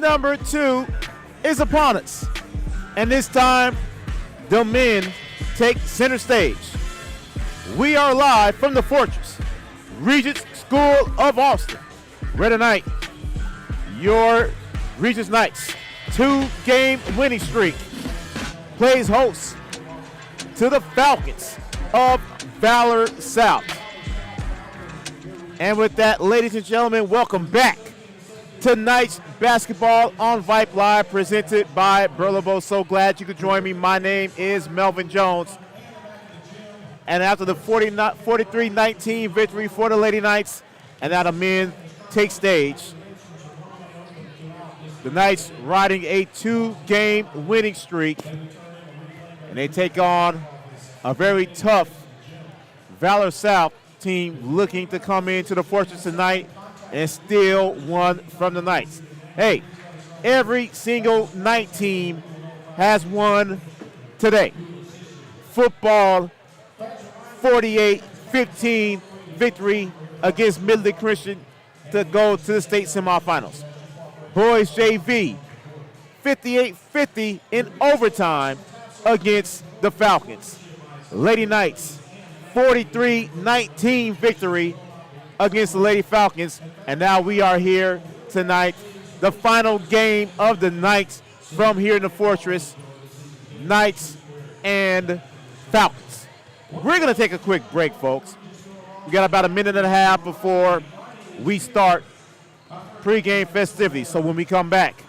number 2 is upon us. And this time, the men take center stage. We are live from the Fortress, Regents School of Austin, where tonight, your Regents Knights 2-game winning streak plays host to the Falcons of Valor South. And with that, ladies and gentlemen, welcome back to tonight's basketball on Vype Live, presented by Burlebo. So glad you could join me. My name is Melvin Jones. And after the 43-19 victory for the Lady Knights, and now the men take stage, the Knights riding a 2-game winning streak, and they take on a very tough Valor South team looking to come into the Fortress tonight and steal one from the Knights. Hey, every single night team has won today. Football, 48-15 victory against Midland Christian to go to the state semifinals. Boys JV, 58-50 in overtime against the Falcons. Lady Knights, 43-19 victory against the Lady Falcons. And now we are here tonight, the final game of the night from here in the Fortress, Knights and Falcons. We're going to take a quick break, folks. We got about a minute and a half before we start pregame festivities. So when we come back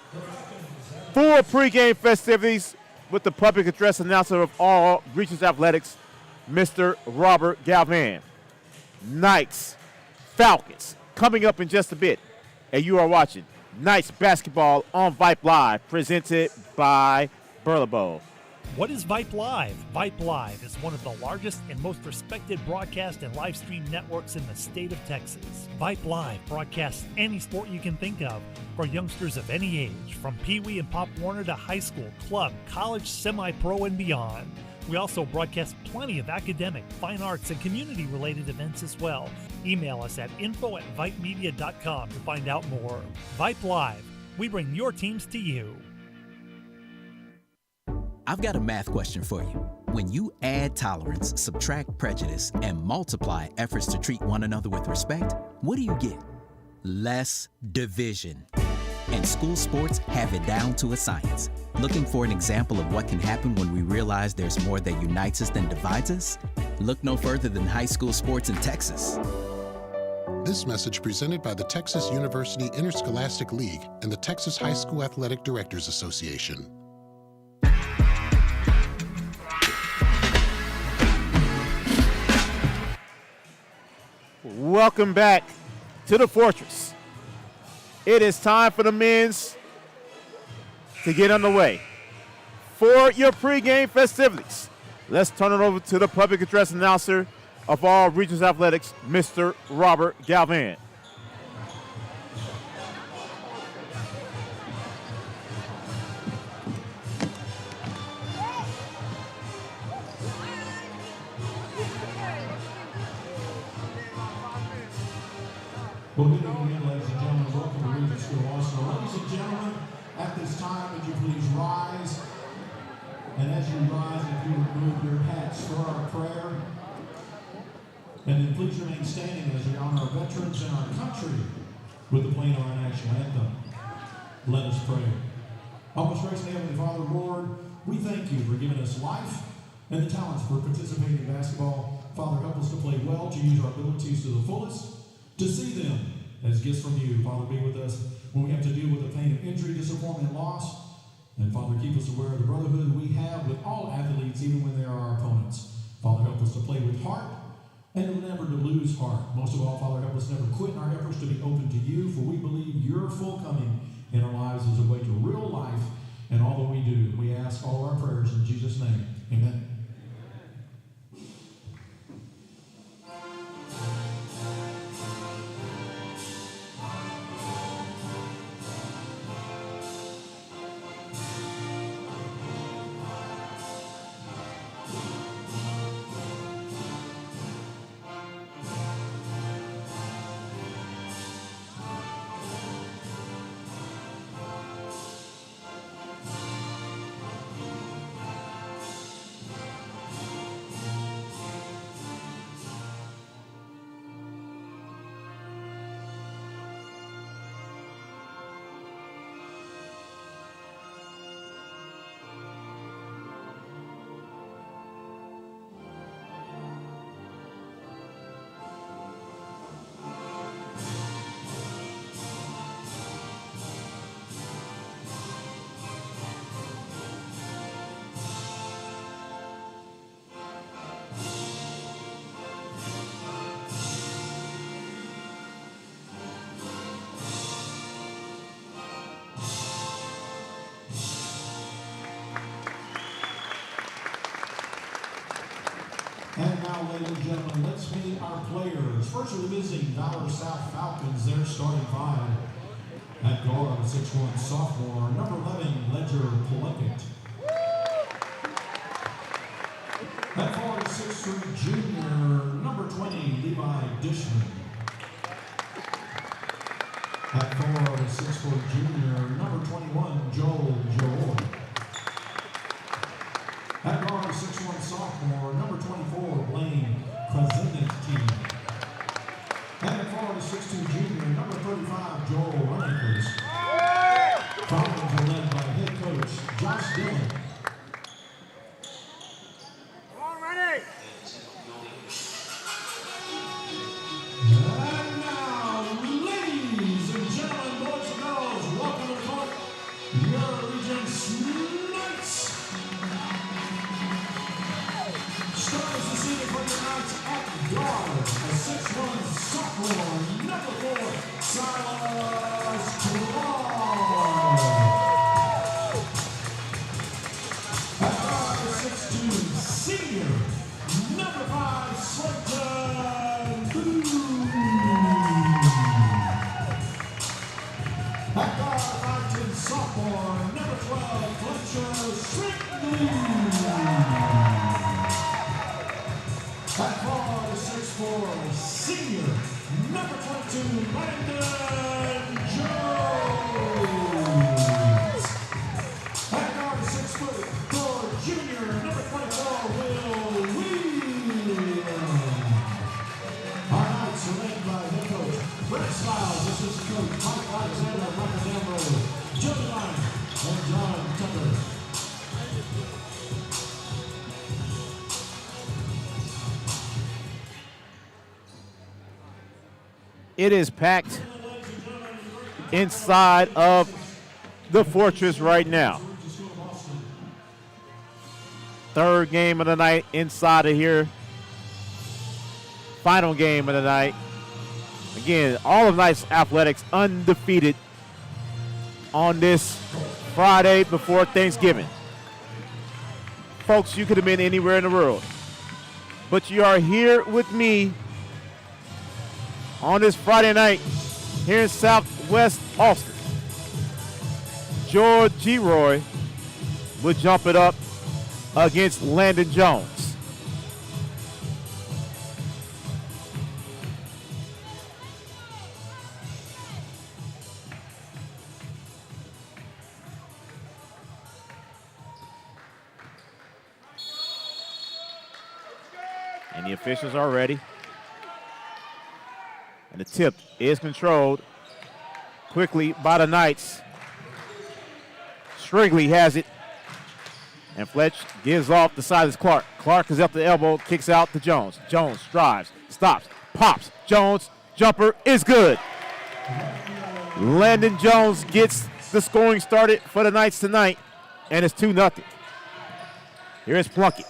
for pregame festivities with the public address announcer of all Regents Athletics, Mr. Robert Galvan. Knights, Falcons, coming up in just a bit. And you are watching Knights basketball on Vype Live, presented by Burlebo. What is Vype Live? Vype Live is one of the largest and most respected broadcast and live stream networks in the state of Texas. Vype Live broadcasts any sport you can think of for youngsters of any age, from Pee Wee and Pop Warner to high school, club, college, semi-pro, and beyond. We also broadcast plenty of academic, fine arts, and community-related events as well. Email us at info@vypemedia.com to find out more. Vype Live, we bring your teams to you. I've got a math question for you. When you add tolerance, subtract prejudice, and multiply efforts to treat one another with respect, what do you get? Less division. And school sports have it down to a science. Looking for an example of what can happen when we realize there's more that unites us than divides us? Look no further than high school sports in Texas. This message presented by the Texas University Interscholastic League and the Texas High School Athletic Directors Association. Welcome back to the Fortress. It is time for the men's to get underway. For your pregame festivities, let's turn it over to the public address announcer of all Regents Athletics, Mr. Robert Galvan. Well, good evening, ladies and gentlemen. Welcome to Regents School of Austin. Ladies and gentlemen, at this time, would you please rise? And as you rise, if you would move your hats for our prayer. And then please remain standing as we honor our veterans and our country with the playing of our national anthem. Let us pray. Our most gracious Heavenly Father, Lord, we thank you for giving us life and the talents for participating in basketball. Father, help us to play well, to use our abilities to the fullest, to see them as gifts from you. Father, be with us when we have to deal with the pain of injury, disappointment, and loss. And Father, keep us aware of the brotherhood we have with all athletes, even when they are our opponents. Father, help us to play with heart and never to lose heart. Most of all, Father, help us never quit in our efforts to be open to you, for we believe your full coming in our lives is a way to real life and all that we do. We ask all our prayers in Jesus' name. Amen. ladies and gentlemen, let's meet our players. First, we're visiting Valor South Falcons. Their starting five. At guard, 6'1" sophomore, number 11, Ledger Plunkett. At forward, 6'3" junior, number 20, Levi Dishman. At forward, 6'4" junior, number 21, Joel Joy. At guard, 6'1" sophomore, number 24, Blaine Krasinski. And at forward, 6'2" junior, number 35, Joel Runningers. Falcons are led by head coach Josh Dillon. Come on, ready! And now, ladies and gentlemen, boys and girls, welcome to the court, your Regents Knights. Stars this evening for your Knights at guard, a 6'1" sophomore, number 4, Silas Troy. At guard, 6'2" senior, number 5, Slayton Booth. At guard, 5'10" sophomore, number 12, Fletcher Strickland. At forward, 6'4", senior, number 22, Brandon Jones. At guard, 6'4", junior, number 24, Will Williams. Our Knights are led by head coach Brett Stiles, assistant coach Mike Alexander, Michael Damro, Joey Lyon, and John Tucker. It is packed inside of the Fortress right now. Third game of the night inside of here. Final game of the night. Again, all of Knights Athletics undefeated on this Friday before Thanksgiving. Folks, you could have been anywhere in the world, but you are here with me on this Friday night here in Southwest Austin. George G-Roy would jump it up against Landon Jones. And the officials are ready. And the tip is controlled quickly by the Knights. Strigley has it. And Fletch gives off the side of Clark. Clark is up the elbow, kicks out to Jones. Jones drives, stops, pops. Jones, jumper is good. Landon Jones gets the scoring started for the Knights tonight, and it's 2-0. Here's Plunkett.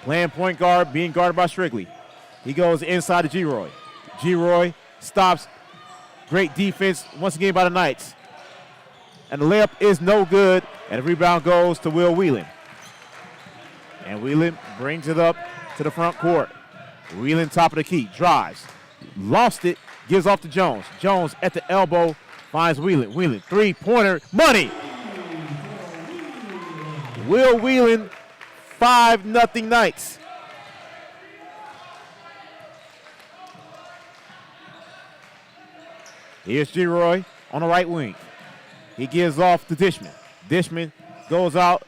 Playing point guard, being guarded by Strigley. He goes inside to G-Roy. G-Roy stops. Great defense once again by the Knights. And the layup is no good, and the rebound goes to Will Whelan. And Whelan brings it up to the front court. Whelan top of the key, drives. Lost it, gives off to Jones. Jones at the elbow, finds Whelan. Whelan, three-pointer, money! Will Whelan, 5-0 Knights. Here's G-Roy on the right wing. He gives off to Dishman. Dishman goes out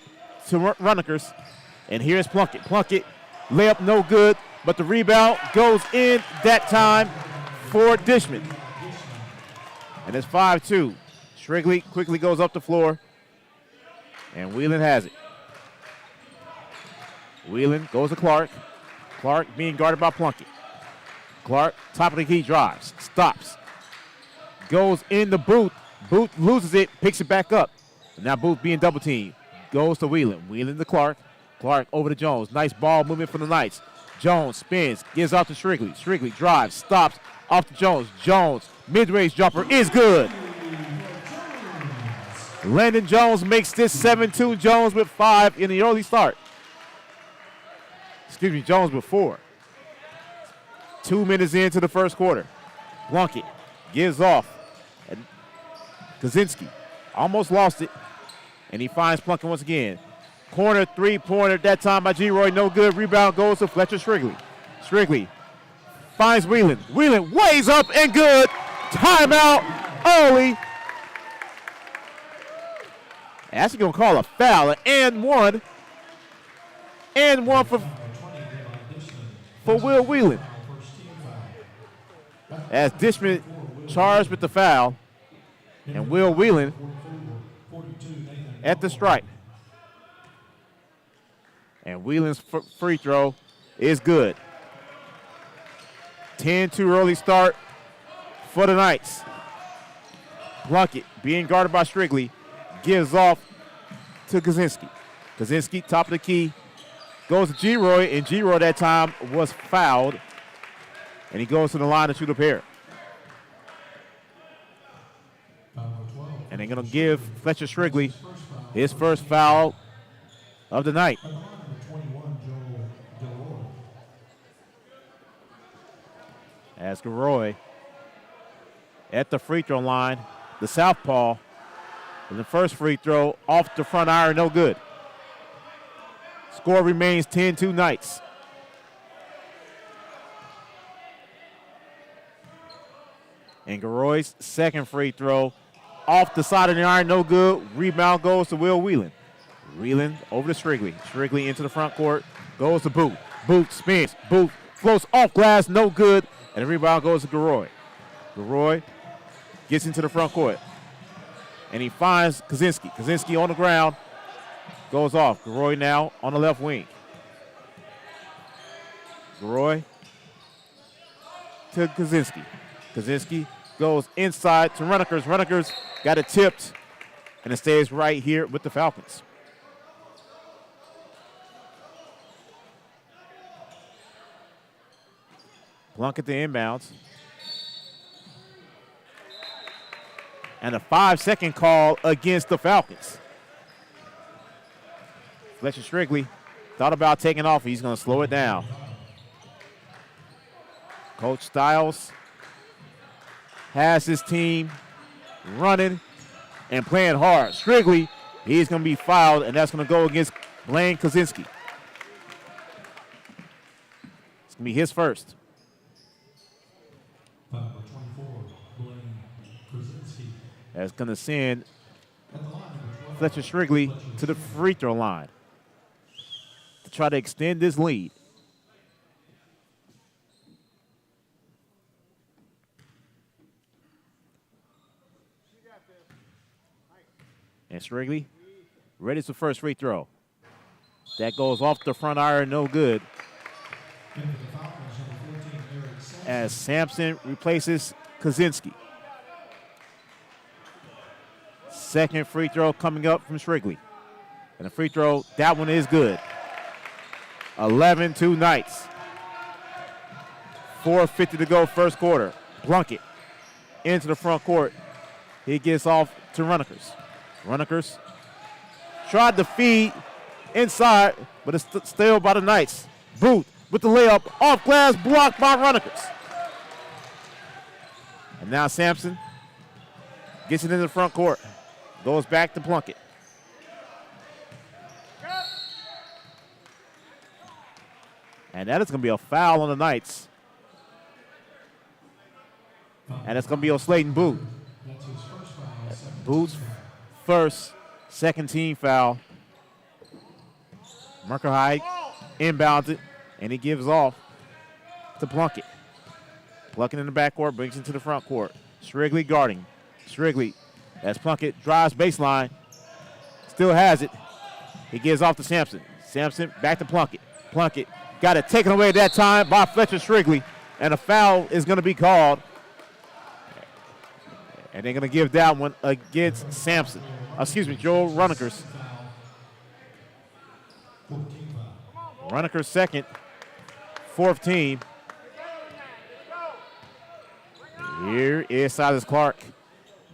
to Runningers. And here's Plunkett. Plunkett, layup no good, but the rebound goes in that time for Dishman. And it's 5-2. Strigley quickly goes up the floor. And Whelan has it. Whelan goes to Clark. Clark being guarded by Plunkett. Clark, top of the key, drives, stops. Goes in the Booth. Booth loses it, picks it back up. And now Booth being double teamed. Goes to Whelan. Whelan to Clark. Clark over to Jones. Nice ball movement from the Knights. Jones spins, gives out to Strigley. Strigley drives, stops, off to Jones. Jones, mid-range jumper is good. Landon Jones makes this 7-2. Jones with 5 in the early start. Jones with 4. 2 minutes into the first quarter. Plunkett gives off. And Kaczynski almost lost it. And he finds Plunkett once again. Corner three-pointer that time by G-Roy. No good. Rebound goes to Fletcher Strigley. Strigley finds Whelan. Whelan weighs up and good. Timeout early. Actually going to call a foul. And one. And one for Will Whelan. As Dishman charged with the foul. And Will Whelan at the stripe. And Whelan's free throw is good. 10-2 early start for the Knights. Plunkett being guarded by Strigley gives off to Kaczynski. Kaczynski, top of the key, goes to G-Roy, and G-Roy that time was fouled. And he goes to the line to shoot a pair. And they're going to give Fletcher Strigley his first foul of the night. As Garoy at the free throw line, the southpaw, and the first free throw off the front iron, no good. Score remains 10-2 Knights. And Garoy's second free throw off the side of the iron, no good. Rebound goes to Will Whelan. Whelan over to Strigley. Strigley into the front court, goes to Booth. Booth spins. Booth floats off glass, no good. And the rebound goes to Garoy. Garoy gets into the front court. And he finds Kaczynski. Kaczynski on the ground. Goes off. Garoy now on the left wing. Garoy to Kaczynski. Kaczynski goes inside to Runekers. Runekers got it tipped. And it stays right here with the Falcons. Plunkett the inbounds. And a 5-second call against the Falcons. Fletcher Strigley thought about taking off. He's going to slow it down. Coach Stiles has his team running and playing hard. Strigley, he's going to be fouled, and that's going to go against Blaine Kaczynski. It's going to be his first. That's going to send Fletcher Strigley to the free throw line to try to extend this lead. And Strigley ready for first free throw. That goes off the front iron, no good. As Sampson replaces Kaczynski. Second free throw coming up from Strigley. And the free throw, that one is good. 11-2 Knights. 4:50 to go first quarter. Plunkett into the front court. He gets off to Runekers. Runekers tried to feed inside, but it's still by the Knights. Booth with the layup, off glass, blocked by Runekers. And now Sampson gets it in the front court. Goes back to Plunkett. And that is going to be a foul on the Knights. And it's going to be on Slayton Booth. Booth's first, second team foul. Merkerhide inbounds it, and he gives off to Plunkett. Plunkett in the backcourt, brings it to the front court. Strigley guarding. Strigley, as Plunkett drives baseline, still has it. He gives off to Sampson. Sampson back to Plunkett. Plunkett got it taken away that time by Fletcher Strigley, and a foul is going to be called. And they're going to give that one against Sampson. Joel Runekers. Runekers second, fourth team. Here is Silas Clark.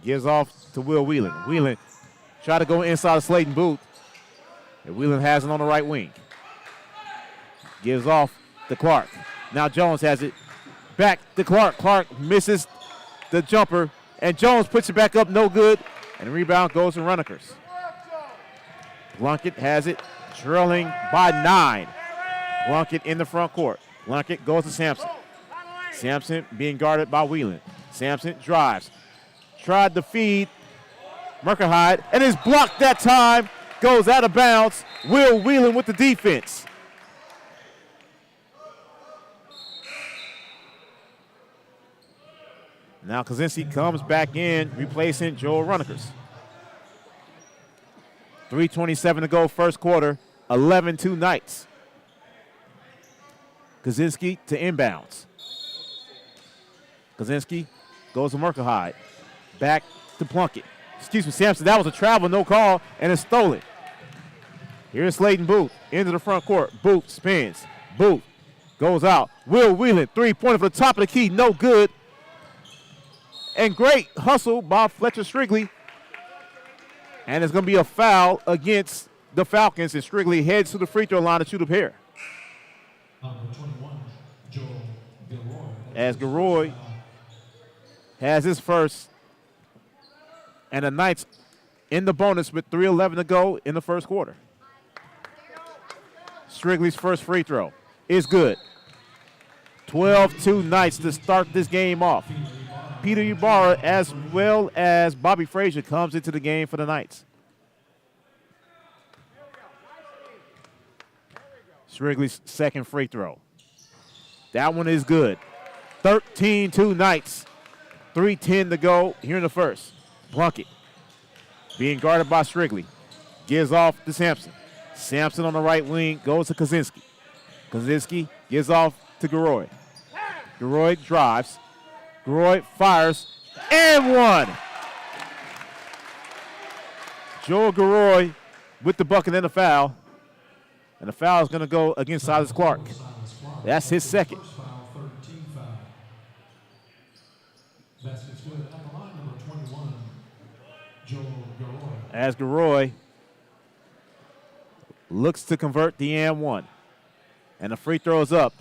Gives off to Will Whelan. Whelan try to go inside of Slayton Booth. And Whelan has it on the right wing. Gives off to Clark. Now Jones has it. Back to Clark. Clark misses the jumper, and Jones puts it back up, no good. And the rebound goes to Runnikers. Plunkett has it, trailing by 9. Plunkett in the front court. Plunkett goes to Sampson. Sampson being guarded by Whelan. Sampson drives. Tried to feed Merkerhide, and is blocked that time. Goes out of bounds. Will Whelan with the defense. Now Kaczynski comes back in, replacing Joel Runnikers. 3:27 to go, first quarter, 11-2 Knights. Kaczynski to inbounds. Kaczynski goes to Merkerhide. Back to Plunkett. Sampson, that was a travel, no call, and it's stolen. Here's Slayton Booth into the front court. Booth spins. Booth goes out. Will Whelan, three-pointer for the top of the key, no good. And great hustle by Fletcher Strigley. And it's going to be a foul against the Falcons, and Strigley heads to the free throw line to shoot a pair. Number 21, Joel Gilroy. As Gilroy has his first, and the Knights in the bonus with 3:11 to go in the first quarter. Strigley's first free throw is good. 12-2 Knights to start this game off. Peter Ybarra as well as Bobby Frazier comes into the game for the Knights. Strigley's second free throw. That one is good. 13-2 Knights. 3:10 to go here in the first. Plunkett being guarded by Strigley. Gives off to Sampson. Sampson on the right wing goes to Kaczynski. Kaczynski gives off to Gilroy. Gilroy drives. Gilroy fires, and one. Joel Gilroy with the bucket and the foul. And the foul is going to go against Silas Clark. That's his second. Basket's good at the line, number 21, Joel Gilroy. As Gilroy looks to convert the and one. And the free throw is up.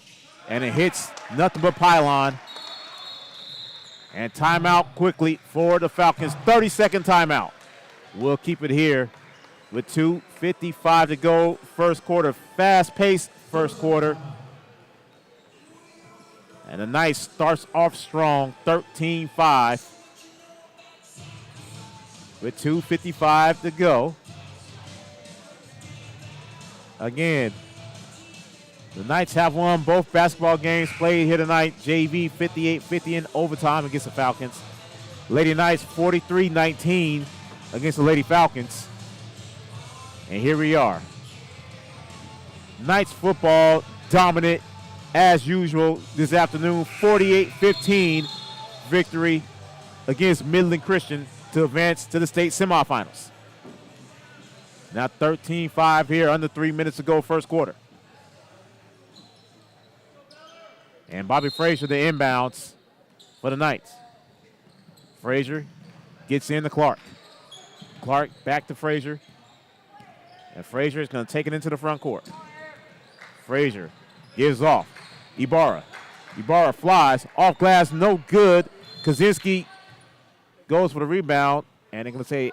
And it hits nothing but pylon. And timeout quickly for the Falcons. 30-second timeout. We'll keep it here with 2:55 to go. First quarter, fast-paced first quarter. And the Knights starts off strong, 13-5. With 2:55 to go. Again, the Knights have won both basketball games played here tonight. JV 58-50 in overtime against the Falcons. Lady Knights 43-19 against the Lady Falcons. And here we are. Knights football dominant as usual this afternoon. 48-15 victory against Midland Christian to advance to the state semifinals. Now 13-5 here, under 3 minutes to go first quarter. And Bobby Frazier, the inbounds for the Knights. Frazier gets in to Clark. Clark back to Frazier. And Frazier is going to take it into the front court. Frazier gives off. Ibarra. Ibarra flies. Off glass, no good. Kaczynski goes for the rebound. And they're going to say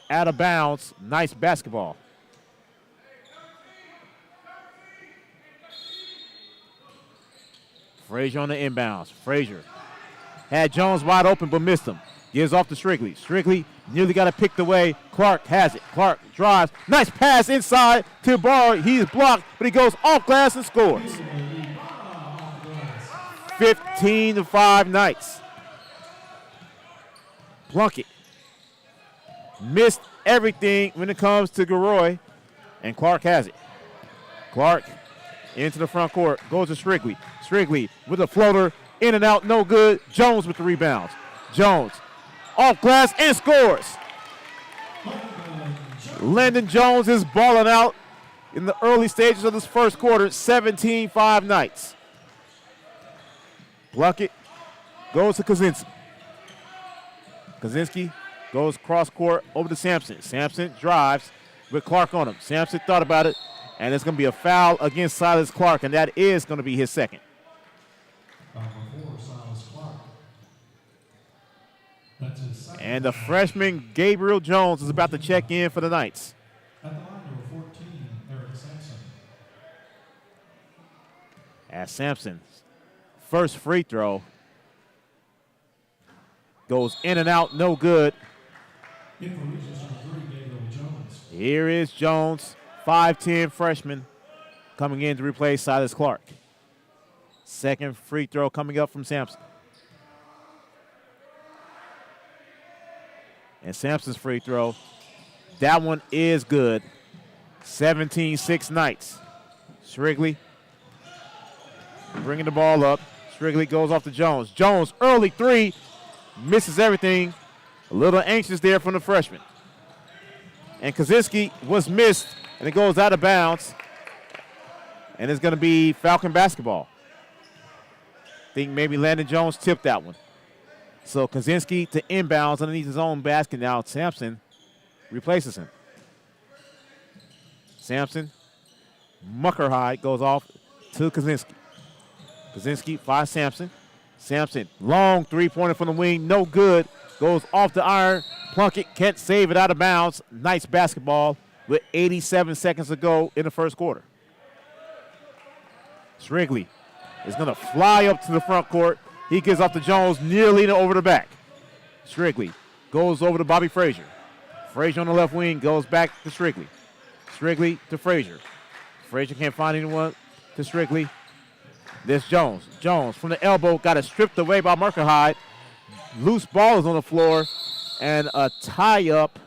out of bounds. Nice basketball. Frazier on the inbounds. Frazier had Jones wide open but missed him. Gives off to Strigley. Strigley nearly got it picked away. Clark has it. Clark drives. Nice pass inside to Ibarra. He's blocked, but he goes off glass and scores. 15-5 Knights. Plunkett missed everything when it comes to Gilroy, and Clark has it. Clark into the front court, goes to Strigley. Strigley with a floater, in and out, no good. Jones with the rebounds. Jones off glass and scores. Lyndon Jones is balling out in the early stages of this first quarter. 17-5 Knights. Plunkett goes to Kaczynski. Kaczynski goes cross court over to Sampson. Sampson drives with Clark on him. Sampson thought about it And it's going to be a foul against Silas Clark, and that is going to be his second. Silas Clark. That's his second. And the freshman Gabriel Jones is about to check in for the Knights. At the line, number 14, Eric Sampson. As Sampson's first free throw goes in and out, no good. In for Regents, number 3, Gabriel Jones. Here is Jones, 5'10 freshman, coming in to replace Silas Clark. Second free throw coming up from Sampson. And Sampson's free throw, that one is good. 17-6 Knights. Strigley bringing the ball up. Strigley goes off to Jones. Jones, early three, misses everything. A little anxious there from the freshman. And Kaczynski was missed, and it goes out of bounds. And it's going to be Falcon basketball. I think maybe Landon Jones tipped that one. So Kaczynski to inbounds underneath his own basket. Now Sampson replaces him. Sampson, Mucker High goes off to Kaczynski. Kaczynski finds Sampson. Sampson, long three-pointer from the wing, no good. Goes off the iron. Plunkett can't save it out of bounds. Nice basketball with 87 seconds to go in the first quarter. Strigley is going to fly up to the front court. He gives off to Jones, nearly over the back. Strigley goes over to Bobby Frazier. Frazier on the left wing goes back to Strigley. Strigley to Frazier. Frazier can't find anyone to Strigley. There's Jones. Jones from the elbow got it stripped away by Muckerhide. Loose ball is on the floor and a tie-up,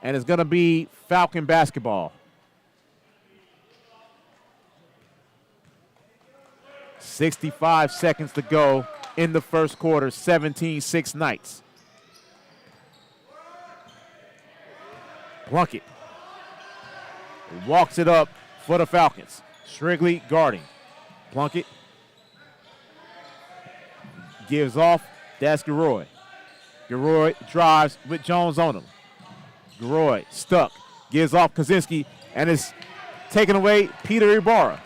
and it's going to be Falcon basketball. 65 seconds to go in the first quarter, 17-6 Knights. Plunkett walks it up for the Falcons. Strigley guarding. Plunkett gives off. That's Garoy. Garoy drives with Jones on him. Garoy stuck. Gives off Kaczynski and is taken away Peter Ibarra.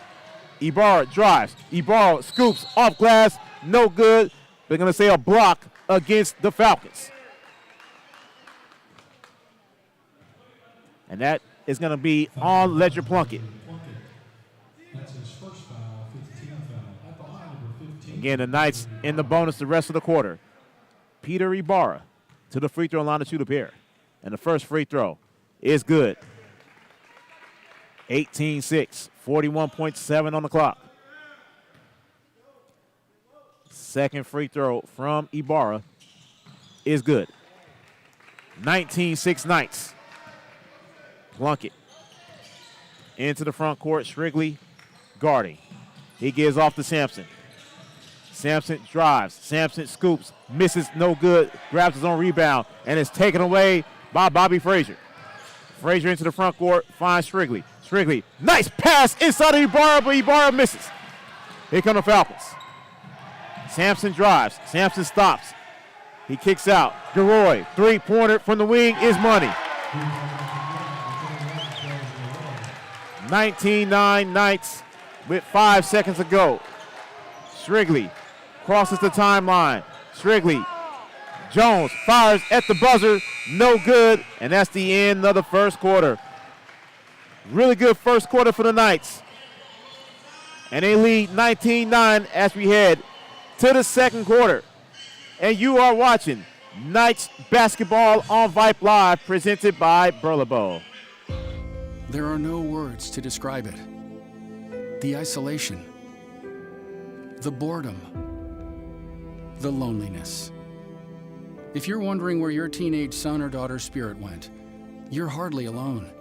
Ibarra drives. Ibarra scoops off glass. No good. They're going to say a block against the Falcons. And that is going to be on Ledger Plunkett. That's his first foul, 15th foul. At the line, number 15. Again, the Knights in the bonus the rest of the quarter. Peter Ibarra to the free throw line to shoot a pair. And the first free throw is good. 18-6, 41.7 on the clock. Second free throw from Ibarra is good. 19-6 Knights. Plunkett into the front court. Strigley guarding. He gives off to Sampson. Sampson drives. Sampson scoops. Misses, no good. Grabs his own rebound and is taken away by Bobby Frazier. Frazier into the front court. Finds Strigley. Strigley, nice pass inside of Ibarra, but Ibarra misses. Here come the Falcons. Sampson drives. Sampson stops. He kicks out. Garoy, three-pointer from the wing is money. 19-9 Knights with 5 seconds to go. Strigley crosses the timeline. Strigley, Jones fires at the buzzer, no good, and that's the end of the first quarter. Really good first quarter for the Knights. And they lead 19-9 as we head to the second quarter. And you are watching Knights basketball on Vype Live, presented by Burlebo. There are no words to describe it. The isolation, the boredom, the loneliness. If you're wondering where your teenage son or daughter's spirit went, you're hardly alone.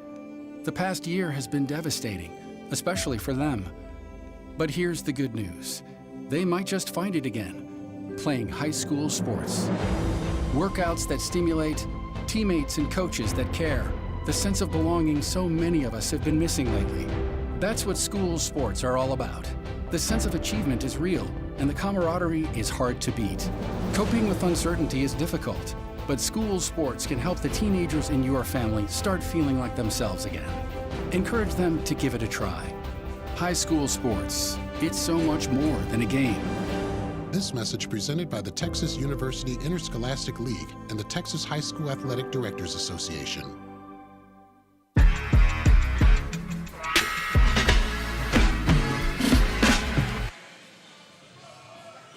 The past year has been devastating, especially for them. But here's the good news. They might just find it again, playing high school sports. Workouts that stimulate, teammates and coaches that care, the sense of belonging so many of us have been missing lately. That's what school sports are all about. The sense of achievement is real, and the camaraderie is hard to beat. Coping with uncertainty is difficult, but school sports can help the teenagers in your family start feeling like themselves again. Encourage them to give it a try. High school sports, it's so much more than a game. This message presented by the Texas University Interscholastic League and the Texas High School Athletic Directors Association.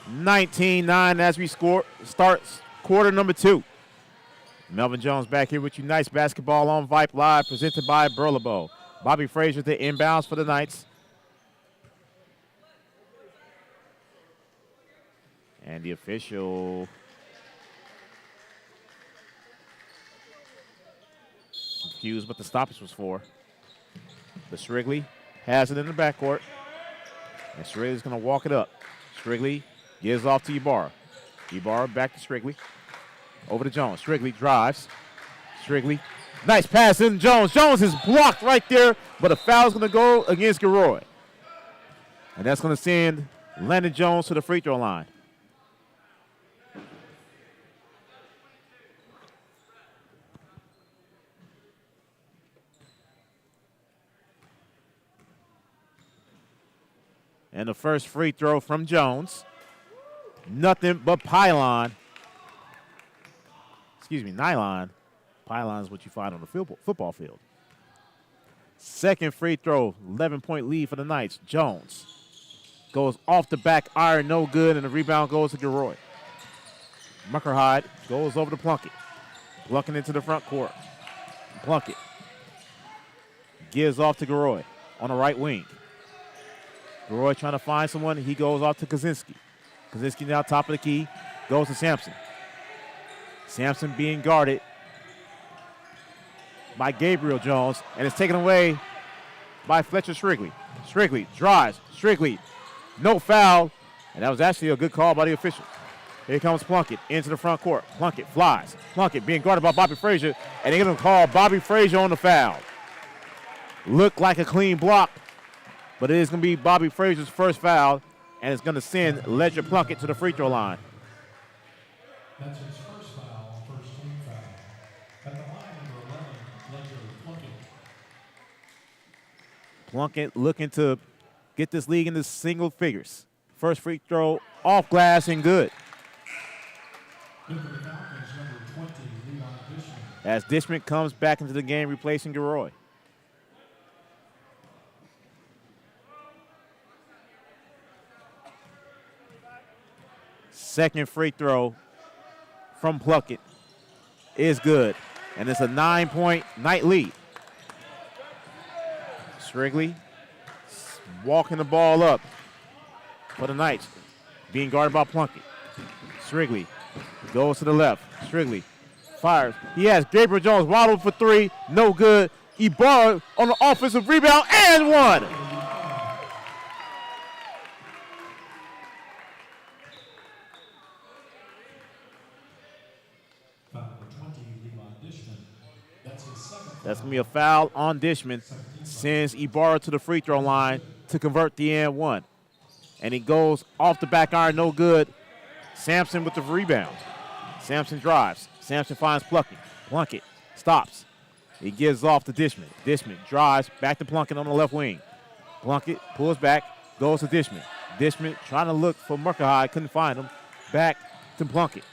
19-9 as we start quarter number 2. Melvin Jones back here with you. Nice basketball on Vype Live, presented by Burlebo. Bobby Frazier the inbounds for the Knights. And the official confused what the stoppage was for. But Strigley has it in the backcourt. And Strigley's going to walk it up. Strigley gives off to Ibarra. Ibarra back to Strigley. Over to Jones. Strigley drives. Strigley. Nice pass in Jones. Jones is blocked right there, but a foul's going to go against Garoy. And that's going to send Landon Jones to the free throw line. And the first free throw from Jones. Nothing but pylon. Excuse me, nylon. Pylon is what you find on the football field. Second free throw, 11-point lead for the Knights. Jones goes off the back iron, no good, and the rebound goes to Garoy. Muckerhide goes over to Plunkett. Plunkett into the front court. Plunkett gives off to Garoy on the right wing. Garoy trying to find someone. He goes off to Kaczynski. Kaczynski now top of the key. Goes to Sampson. Sampson being guarded by Gabriel Jones, and it's taken away by Fletcher Strigley. Strigley drives. Strigley, no foul, and that was actually a good call by the officials. Here comes Plunkett into the front court. Plunkett flies. Plunkett being guarded by Bobby Frazier, and they're going to call Bobby Frazier on the foul. Looked like a clean block, but it is going to be Bobby Frazier's first foul, and it's going to send Ledger Plunkett to the free throw line. That's his first foul, first team foul. At the line, number 11, Ledger Plunkett. Plunkett looking to get this league into single figures. First free throw off glass and good. Good for the Falcons, number 20, Leon Dishman. As Dishman comes back into the game, replacing Garoy. Second free throw from Plunkett is good, and it's a 9-point Knight lead. Strigley walking the ball up for the Knights, being guarded by Plunkett. Strigley goes to the left. Strigley fires. He has Gabriel Jones wide open for three, no good. Ibarra on the offensive rebound and one. That's going to be a foul on Dishman. Sends Ibarra to the free throw line to convert the and one. And he goes off the back iron, no good. Sampson with the rebound. Sampson drives. Sampson finds Plunkett. Plunkett stops. He gives off to Dishman. Dishman drives back to Plunkett on the left wing. Plunkett pulls back, goes to Dishman. Dishman trying to look for Muckerhide, couldn't find him. Back to Plunkett.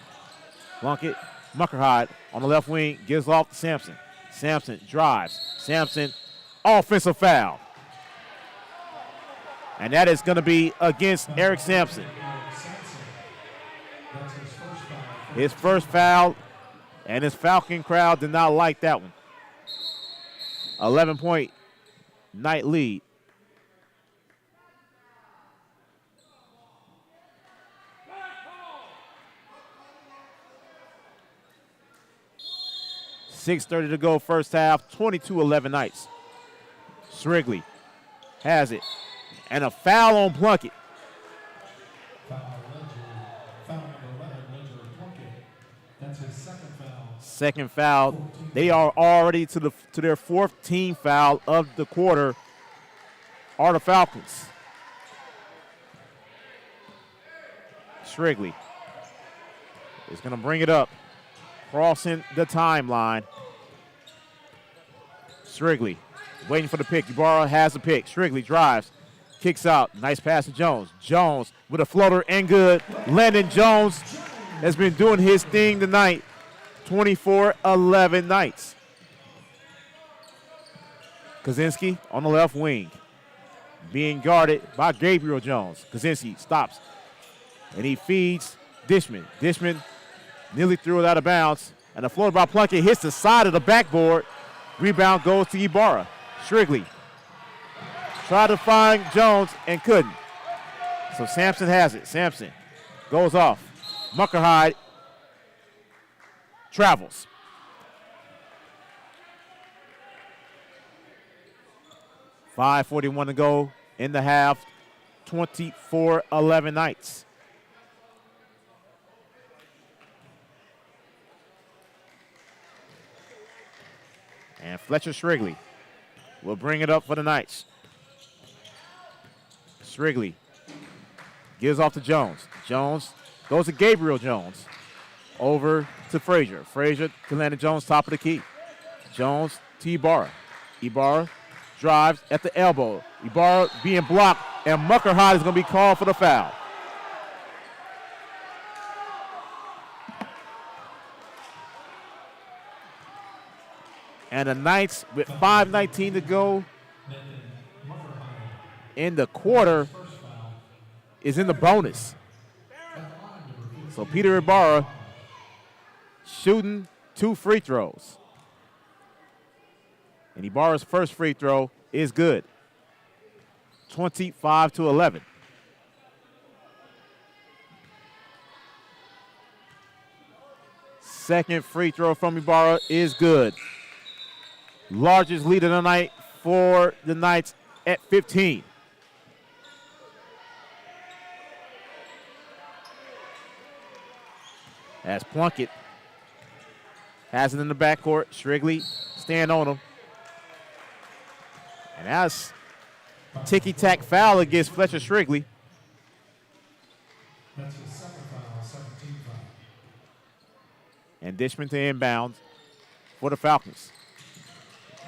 Plunkett, Muckerhide on the left wing, gives off to Sampson. Sampson drives. Sampson, offensive foul. And that is going to be against Eric Sampson. His first foul, and his Falcon crowd did not like that one. 11-point Knight lead. .6:30 to go first half, 22-11 Knights. Strigley has it. And a foul on Plunkett. Foul number 11, Ledger Plunkett. That's his second foul. Second foul. They are already to their fourth team foul of the quarter are the Falcons. Strigley is going to bring it up, crossing the timeline. Strigley waiting for the pick. Ibarra has the pick. Strigley drives, kicks out. Nice pass to Jones. Jones with a floater and good. Landon Jones has been doing his thing tonight. 24-11 Knights. Kaczynski on the left wing, being guarded by Gabriel Jones. Kaczynski stops, and he feeds Dishman. Dishman nearly threw it out of bounds, and the floater by Plunkett hits the side of the backboard. Rebound goes to Ibarra. Strigley tried to find Jones and couldn't. So Sampson has it. Sampson goes off. Muckerhide travels. .5:41 to go in the half. 24-11 Knights. And Fletcher Strigley will bring it up for the Knights. Strigley gives off to Jones. Jones goes to Gabriel Jones. Over to Frazier. Frazier to Landon Jones, top of the key. Jones to Ibarra. Ibarra drives at the elbow. Ibarra being blocked, and Muckerhide is going to be called for the foul. And the Knights, with 5:19 to go in the quarter, is in the bonus. So Peter Ibarra shooting 2 free throws. And Ibarra's first free throw is good. 25-11. Second free throw from Ibarra is good. Largest lead of the night for the Knights at 15. As Plunkett has it in the backcourt. Strigley stand on him. And that's ticky-tack foul against Fletcher Strigley. That's his second foul, 17 foul. And Dishman to inbound for the Falcons.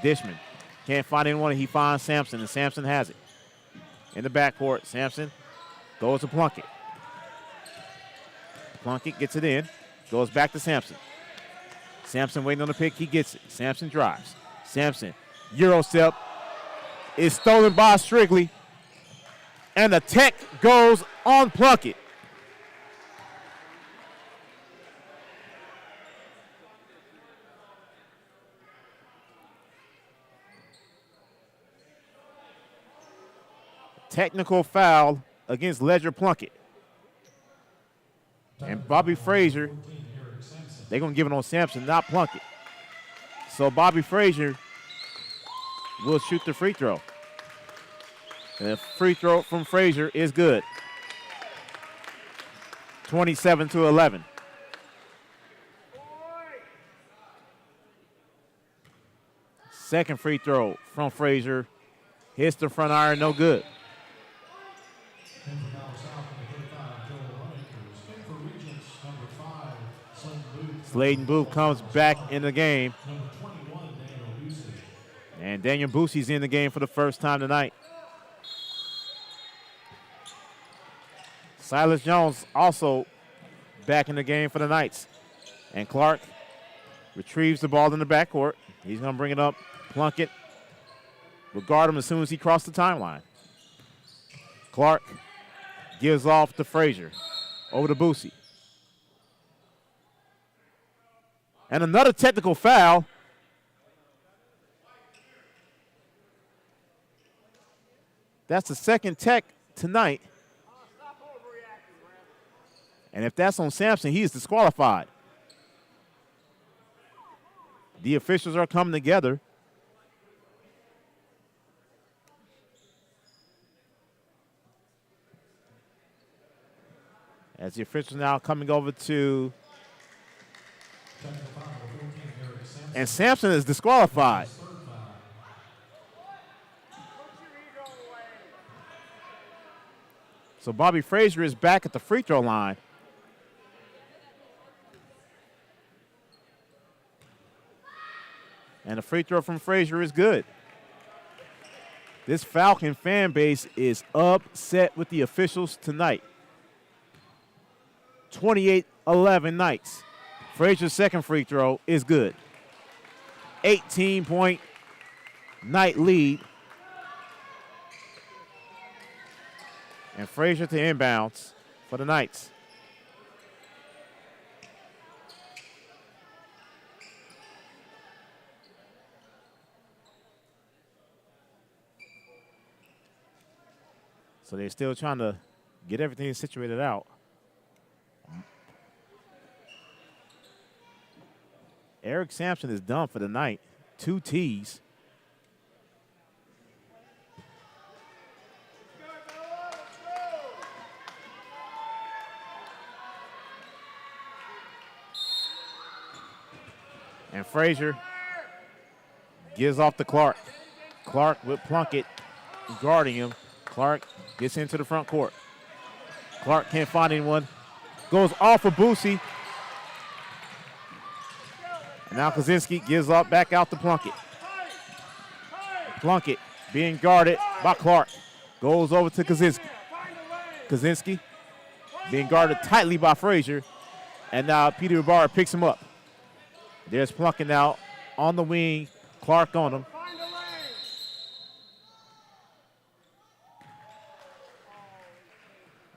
Dishman can't find anyone. He finds Sampson, and Sampson has it. In the backcourt, Sampson goes to Plunkett. Plunkett gets it in, goes back to Sampson. Sampson waiting on the pick, he gets it. Sampson drives. Sampson, Euro step, is stolen by Strigley, and the tech goes on Plunkett. Technical foul against Ledger Plunkett. And Bobby Frazier, they're going to give it on Sampson, not Plunkett. So Bobby Frazier will shoot the free throw. And the free throw from Frazier is good. 27-11. Second free throw from Frazier hits the front iron, no good. Sladen Booth comes back in the game. And Daniel Boosie's in the game for the first time tonight. Silas Jones also back in the game for the Knights. And Clark retrieves the ball in the backcourt. He's going to bring it up. Plunkett will guard him as soon as he crosses the timeline. Clark gives off to Frazier. Over to Boosie. And another technical foul. That's the second tech tonight. And if that's on Sampson, he is disqualified. The officials are coming together. As the officials now coming over to, and Sampson is disqualified. So Bobby Frazier is back at the free throw line. And the free throw from Frazier is good. This Falcon fan base is upset with the officials tonight. 28-11 Knights. Frazier's second free throw is good. 18-point Knight lead. And Frazier to inbounds for the Knights. So they're still trying to get everything situated out. Eric Sampson is done for the night. 2 tees. And Frazier gives off to Clark. Clark with Plunkett guarding him. Clark gets into the front court. Clark can't find anyone. Goes off of Boosie. And now Kaczynski gives up back out to Plunkett. Plunkett being guarded by Clark. Goes over to Kaczynski. Kaczynski being guarded tightly by Frazier. And now Peter Ibarra picks him up. There's Plunkett now on the wing. Clark on him.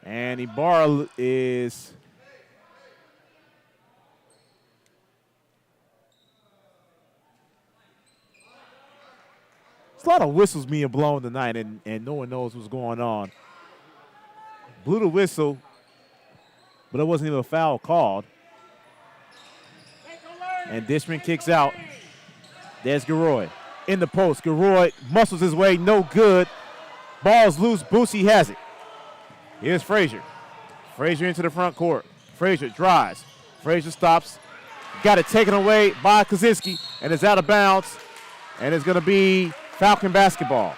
And Ibarra is there's a lot of whistles being blown tonight, and no one knows what's going on. Blew the whistle, but it wasn't even a foul called. And Dishman kicks out. There's Garoy in the post. Garoy muscles his way, no good. Ball's loose. Boosie has it. Here's Frazier. Frazier into the front court. Frazier drives. Frazier stops. Got it taken away by Kaczynski, and it's out of bounds. And it's going to be Falcon basketball.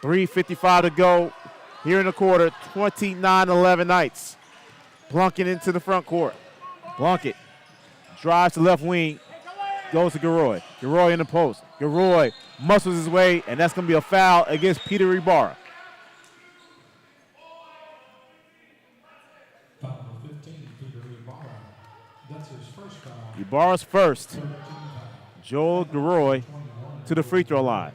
3:55 to go here in the quarter. 29-11 Knights. Plunkett into the front court. Plunkett drives to left wing. Goes to Garoy. Garoy in the post. Garoy muscles his way, and that's going to be a foul against Peter Ibarra. Ibarra's first. Joel Garoy to the free throw line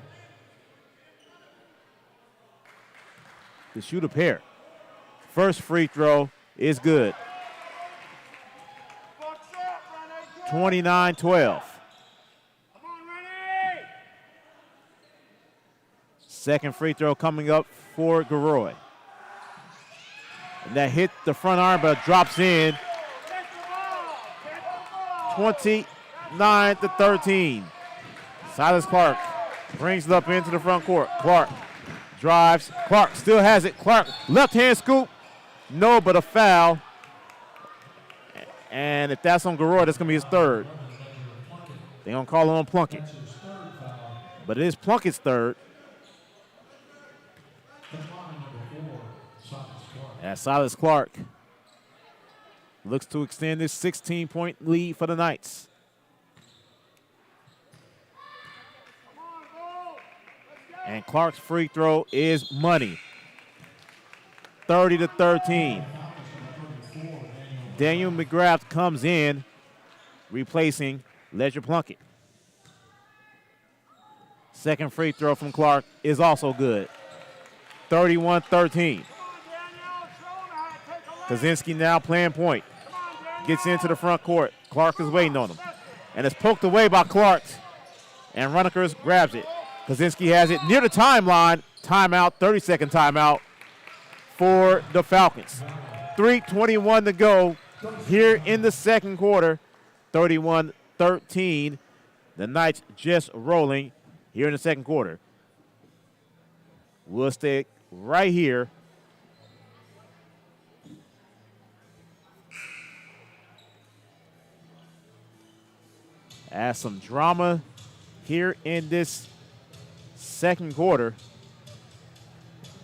to shoot a pair. First free throw is good. 29-12. Second free throw coming up for Garoy. And that hit the front arm, but drops in. 29-13. Silas Clark brings it up into the front court. Clark drives. Clark still has it. Clark, left hand scoop. No, but a foul. And if that's on Garoy, that's going to be his third. They're going to call it on Plunkett. But it is Plunkett's third. As Silas Clark looks to extend this 16-point lead for the Knights. And Clark's free throw is money. 30-13. Daniel McGrath comes in, replacing Ledger Plunkett. Second free throw from Clark is also good. 31-13. Kaczynski now playing point. Gets into the front court. Clark is waiting on him. And it's poked away by Clark. And Runekers grabs it. Kaczynski has it near the timeline. Timeout, 30-second timeout for the Falcons. 3:21 to go here in the second quarter. 31-13. The Knights just rolling here in the second quarter. We'll stay right here. As some drama here in this second quarter.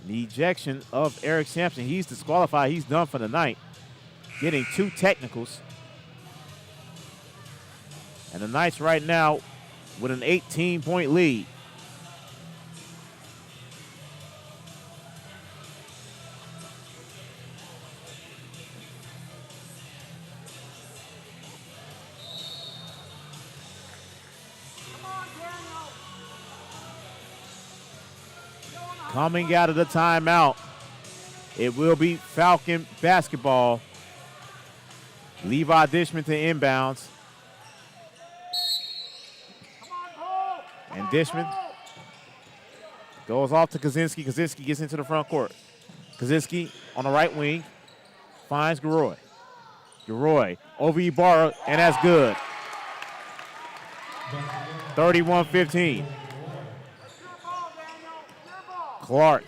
The ejection of Eric Sampson. He's disqualified. He's done for the night. Getting 2 technicals. And the Knights right now with an 18-point lead. Coming out of the timeout, it will be Falcon basketball. Levi Dishman to inbounds. And Dishman goes off to Kaczynski. Kaczynski gets into the front court. Kaczynski on the right wing finds Garoy. Garoy over Ibarra, and that's good. 31-15. Clark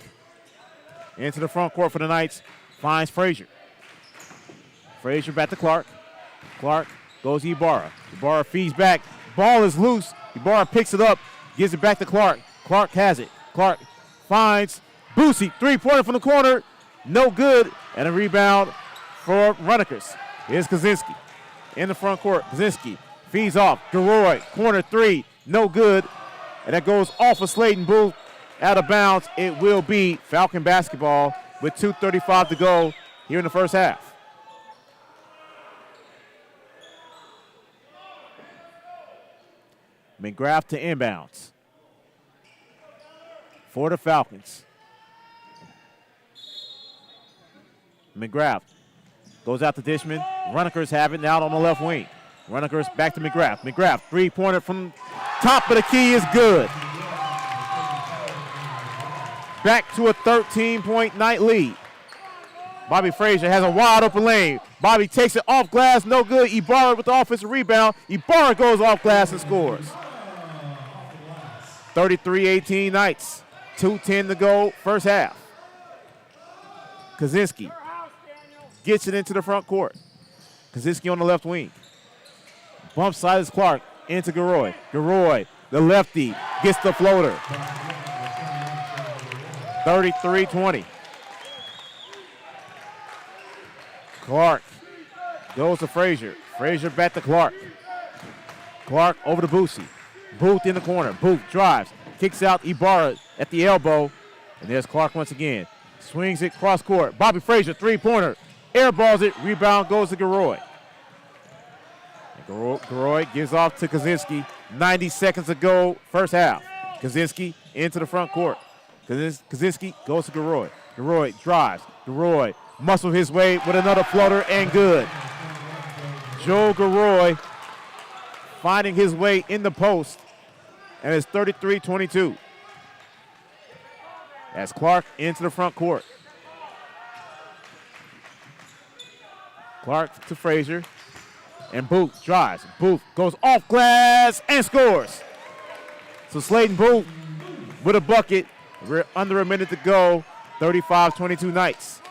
into the front court for the Knights. Finds Frazier. Frazier back to Clark. Clark goes to Ibarra. Ibarra feeds back. Ball is loose. Ibarra picks it up. Gives it back to Clark. Clark has it. Clark finds Boosie. Three-pointer from the corner. No good. And a rebound for Runnikers. Here's Kaczynski in the front court. Kaczynski feeds off. Garoy, corner three. No good. And that goes off of Slayton Booth. Out of bounds. It will be Falcon basketball with 2:35 to go here in the first half. McGrath to inbounds for the Falcons. McGrath goes out to Dishman. Runnikers have it now on the left wing. Runnikers back to McGrath. McGrath, three-pointer from top of the key is good. Back to a 13-point Knight lead. Bobby Frazier has a wide open lane. Bobby takes it off glass, no good. Ibarra with the offensive rebound. Ibarra goes off glass and scores. 33-18 Knights. 2:10 to go, first half. Kaczynski gets it into the front court. Kaczynski on the left wing. Bump side is Clark into Garoy. Garoy, the lefty, gets the floater. 33-20. Clark goes to Frazier. Frazier back to Clark. Clark over to Boosie. Booth in the corner. Booth drives. Kicks out Ibarra at the elbow. And there's Clark once again. Swings it cross court. Bobby Frazier, three-pointer. Airballs it. Rebound goes to Garoy. And Garoy gives off to Kaczynski. 90 seconds to go, first half. Kaczynski into the front court. Kaczynski goes to Garoy. Garoy drives. Garoy muscle his way with another floater and good. Joe Garoy finding his way in the post, and it's 33-22. As Clark into the front court. Clark to Frazier, and Booth drives. Booth goes off glass and scores. So Slayton Booth with a bucket. We're under a minute to go. 35-22 Knights.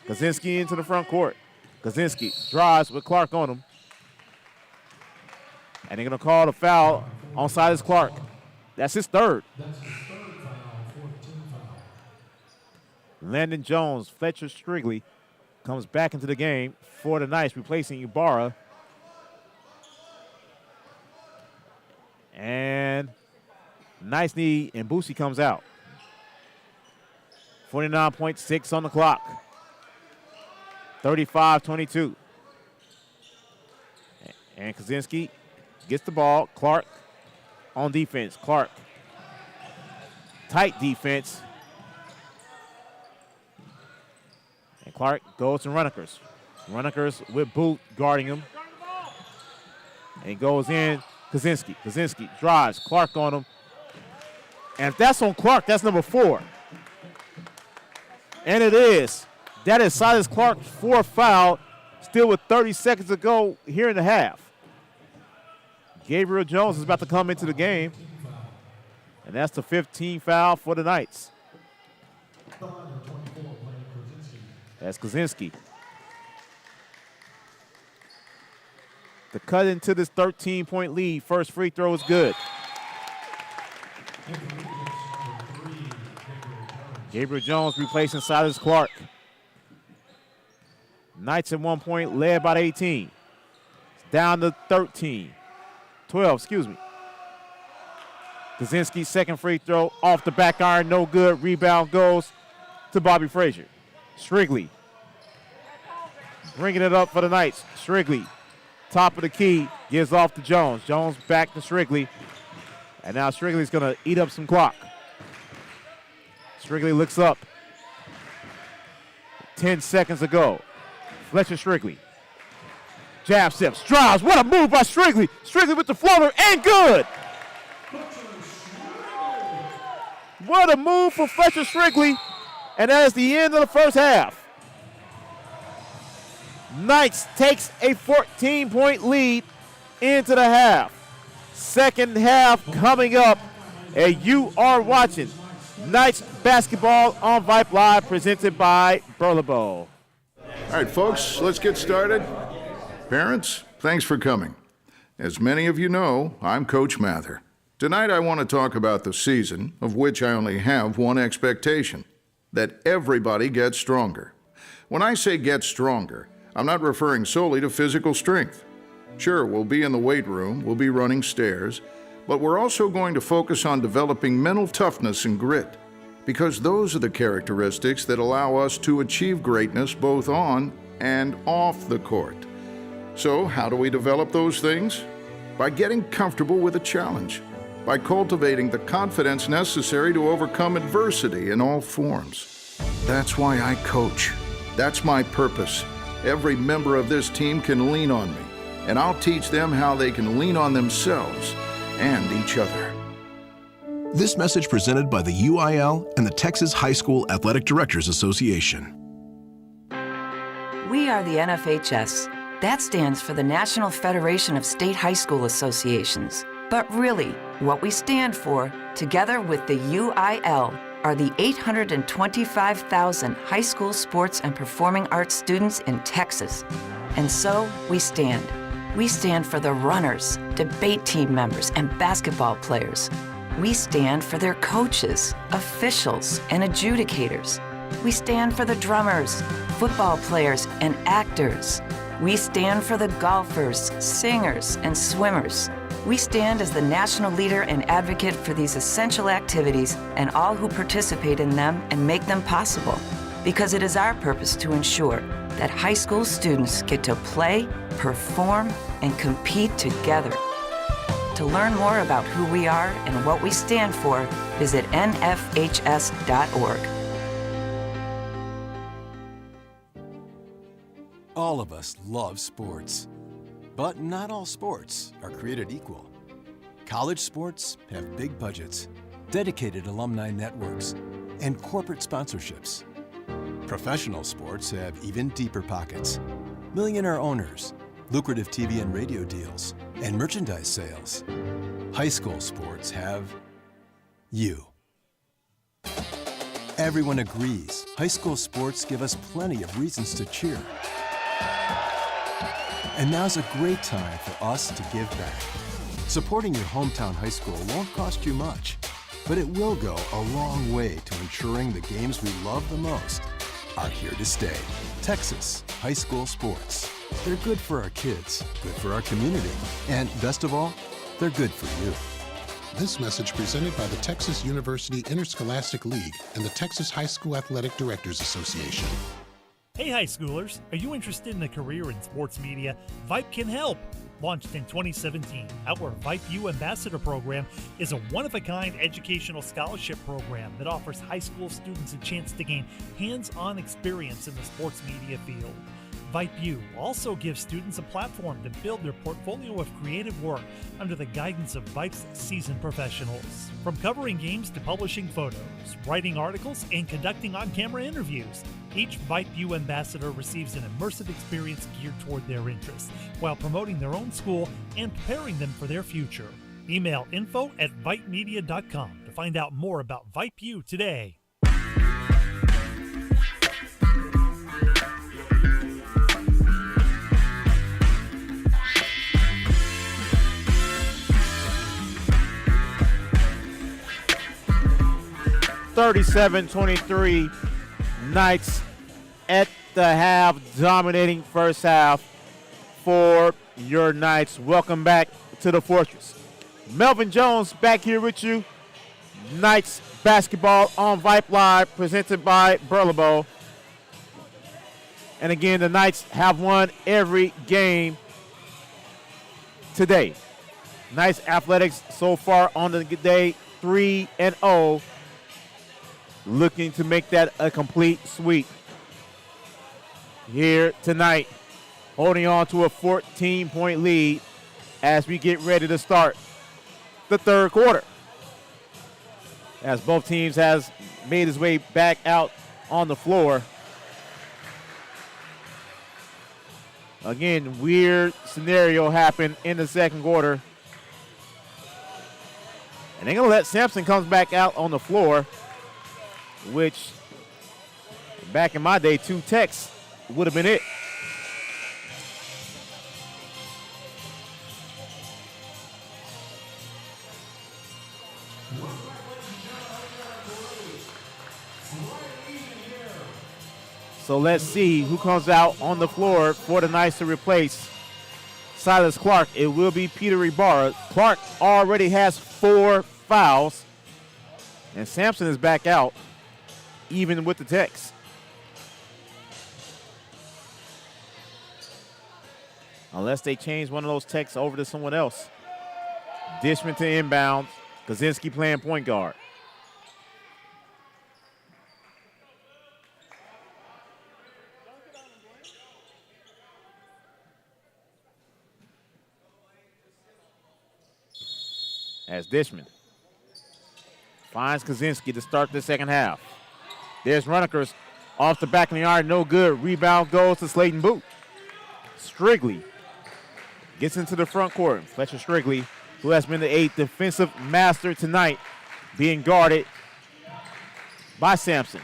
Kaczynski into the front court. Kaczynski drives with Clark on him. And they're going to call the foul on Silas Clark. That's his third. Landon Jones, Fletcher Strigley comes back into the game for the Knights, replacing Ibarra. And Knights need, and Boosie comes out. 49.6 on the clock. 35-22. And Kaczynski gets the ball. Clark on defense. Clark. Tight defense. And Clark goes to Runnikers. Runnikers with Booth guarding him. And he goes in. Kaczynski. Kaczynski drives. Clark on him. And if that's on Clark, that's number 4. And it is. That is Silas Clark's 4th foul. Still with 30 seconds to go here in the half. Gabriel Jones is about to come into the game. And that's the 15th foul for the Knights. That's Kaczynski. To cut into this 13-point lead, first free throw is good. Gabriel Jones replacing Silas Clark. Knights at 1 point, led by 18. It's down to 12, excuse me. Kaczynski's second free throw off the back iron, no good. Rebound goes to Bobby Frazier. Strigley bringing it up for the Knights. Strigley, top of the key, gives off to Jones. Jones back to Strigley. And now Strigley's going to eat up some clock. Strigley looks up. 10 seconds ago. Fletcher Strigley. Jab steps, drives. What a move by Strigley. Strigley with the floater and good. What a move for Fletcher Strigley. And that is the end of the first half. Knights takes a 14-point lead into the half. Second half coming up, and you are watching Knights basketball on Vype Live, presented by Burlebo. All right, folks, let's get started. Parents, thanks for coming. As many of you know, I'm Coach Mather. Tonight I want to talk about the season, of which I only have one expectation, that everybody gets stronger. When I say get stronger, I'm not referring solely to physical strength. Sure, we'll be in the weight room, we'll be running stairs, but we're also going to focus on developing mental toughness and grit, because those are the characteristics that allow us to achieve greatness both on and off the court. So, how do we develop those things? By getting comfortable with a challenge, by cultivating the confidence necessary to overcome adversity in all forms. That's why I coach. That's my purpose. Every member of this team can lean on me, and I'll teach them how they can lean on themselves and each other. This message presented by the UIL and the Texas High School Athletic Directors Association. We are the NFHS. That stands for the National Federation of State High School Associations. But really, what we stand for, together with the UIL, are the 825,000 high school sports and performing arts students in Texas. And so we stand. We stand for the runners, debate team members, and basketball players. We stand for their coaches, officials, and adjudicators. We stand for the drummers, football players, and actors. We stand for the golfers, singers, and swimmers. We stand as the national leader and advocate for these essential activities and all who participate in them and make them possible, because it is our purpose to ensure that high school students get to play, perform, and compete together. To learn more about who we are and what we stand for, visit nfhs.org. All of us love sports, but not all sports are created equal. College sports have big budgets, dedicated alumni networks, and corporate sponsorships. Professional sports have even deeper pockets, millionaire owners, lucrative TV and radio deals, and merchandise sales. High school sports have you. Everyone agrees high school sports give us plenty of reasons to cheer. And now's a great time for us to give back. Supporting your hometown high school won't cost you much, but it will go a long way to ensuring the games we love the most are here to stay. Texas high school sports. They're good for our kids, good for our community, and best of all, they're good for you. This message presented by the Texas University Interscholastic League and the Texas High School Athletic Directors Association. Hey high schoolers, are you interested in a career in sports media? Vype can help. Launched in 2017, our Vype U Ambassador Program is a one-of-a-kind educational scholarship program that offers high school students a chance to gain hands-on experience in the sports media field. Vype U also gives students a platform to build their portfolio of creative work under the guidance of Vype's seasoned professionals. From covering games to publishing photos, writing articles, and conducting on-camera interviews, each Vype U ambassador receives an immersive experience geared toward their interests, while promoting their own school and preparing them for their future. Email info@vypemedia.com to find out more about Vype U today. (37-23) Knights at the half, dominating first half for your Knights. Welcome back to the Fortress. Melvin Jones back here with you. Knights basketball on Vype Live, presented by Burlebo. And again, the Knights have won every game today. Knights athletics so far on the day 3-0. looking to make that a complete sweep here tonight, holding on to a 14-point lead as we get ready to start the third quarter. As both teams has made his way back out on the floor. Again, weird scenario happened in the second quarter. And they're going to let Sampson come back out on the floor, which back in my day, 2 techs would have been it. So let's see who comes out on the floor for the Knights to replace Silas Clark. It will be Peter Ibarra. Clark already has 4 fouls, and Sampson is back out, even with the techs. Unless they change one of those techs over to someone else. Dishman to inbound. Kaczynski playing point guard. As Dishman finds Kaczynski to start the second half. There's Runekers off the back of the iron, no good. Rebound goes to Slayton Boot. Strigley gets into the front court. Fletcher Strigley, who has been the 8th defensive master tonight, being guarded by Sampson.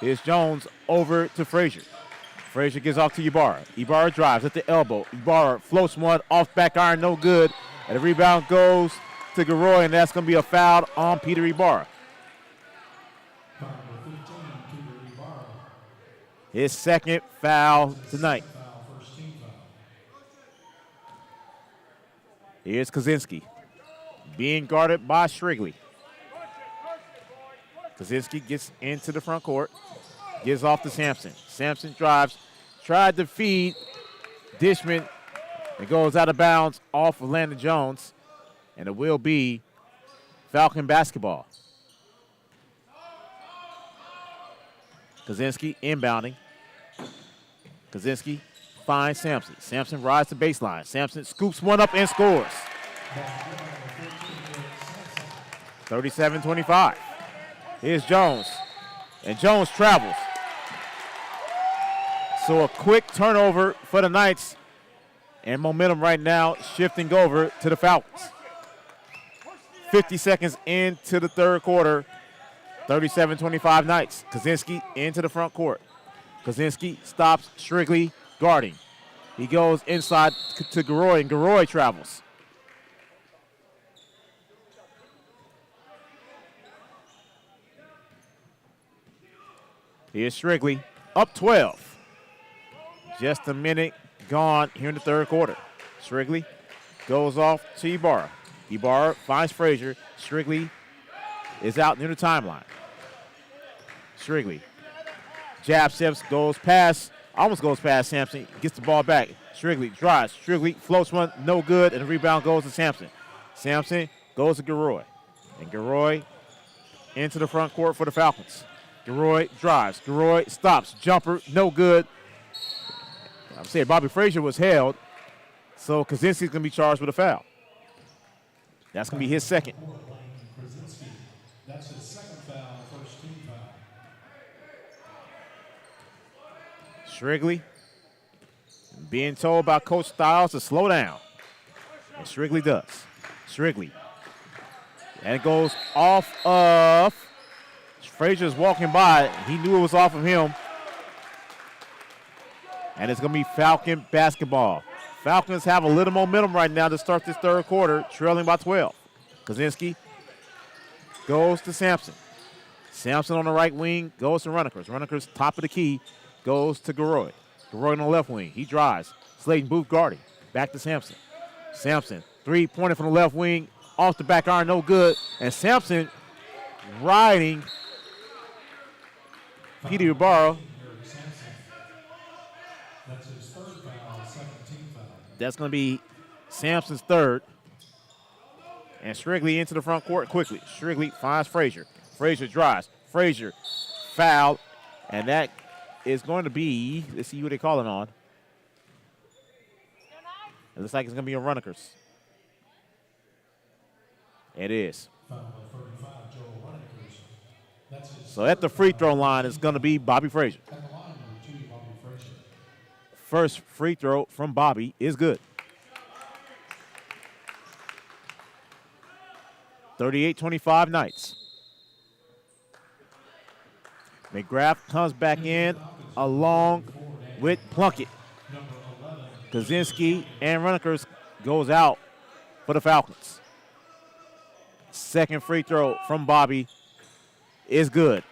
Here's Jones over to Frazier. Frazier gives off to Ibarra. Ibarra drives at the elbow. Ibarra floats one off back iron, no good. And the rebound goes to Garoy, and that's going to be a foul on Peter Ibarra. His second foul tonight. Here's Kaczynski being guarded by Strigley. Kaczynski gets into the front court, gives off to Sampson. Sampson drives, tried to feed Dishman. It goes out of bounds off of Landon Jones. And it will be Falcon basketball. Kaczynski inbounding. Kaczynski finds Sampson. Sampson rides the baseline. Sampson scoops one up and scores. 37-25. Here's Jones. And Jones travels. So a quick turnover for the Knights. And momentum right now shifting over to the Falcons. 50 seconds into the third quarter, 37-25 Knights. Kaczynski into the front court. Kaczynski stops Strigley guarding. He goes inside to Garoy, and Garoy travels. Here's Strigley, up 12. Just a minute gone here in the third quarter. Strigley goes off to Ibarra. Ibarra finds Frazier. Strigley is out near the timeline. Strigley jab steps, goes past, almost goes past Sampson, gets the ball back. Strigley drives. Strigley floats one, no good, and the rebound goes to Sampson. Sampson goes to Garoy. And Garoy into the front court for the Falcons. Garoy drives. Garoy stops. Jumper, no good. I'm saying Bobby Frazier was held, so Kaczynski's going to be charged with a foul. That's going to be his second. That's his second foul, first team foul. Strigley being told by Coach Styles to slow down. And Strigley does. Strigley. And it goes off of Frazier's walking by. He knew it was off of him. And it's going to be Falcon basketball. Falcons have a little momentum right now to start this third quarter, trailing by 12. Kaczynski goes to Sampson. Sampson on the right wing goes to Runekers. Runekers top of the key goes to Garoy. Garoy on the left wing. He drives. Slayton Booth guarding. Back to Sampson. Sampson, three-pointer from the left wing. Off the back iron, no good. And Sampson riding Peter Ibarra. That's his third foul, second team foul. That's going to be Sampson's third. And Strigley into the front court quickly. Strigley finds Frazier. Frazier drives. Frazier foul, and that is going to be, let's see what they call it on. It looks like it's going to be a Runnikers. It is. So at the free throw line, it's going to be Bobby Frazier. First free throw from Bobby is good. 38-25 Knights. McGrath comes back in along with Plunkett. Kaczynski and Runnikers goes out for the Falcons. Second free throw from Bobby is good.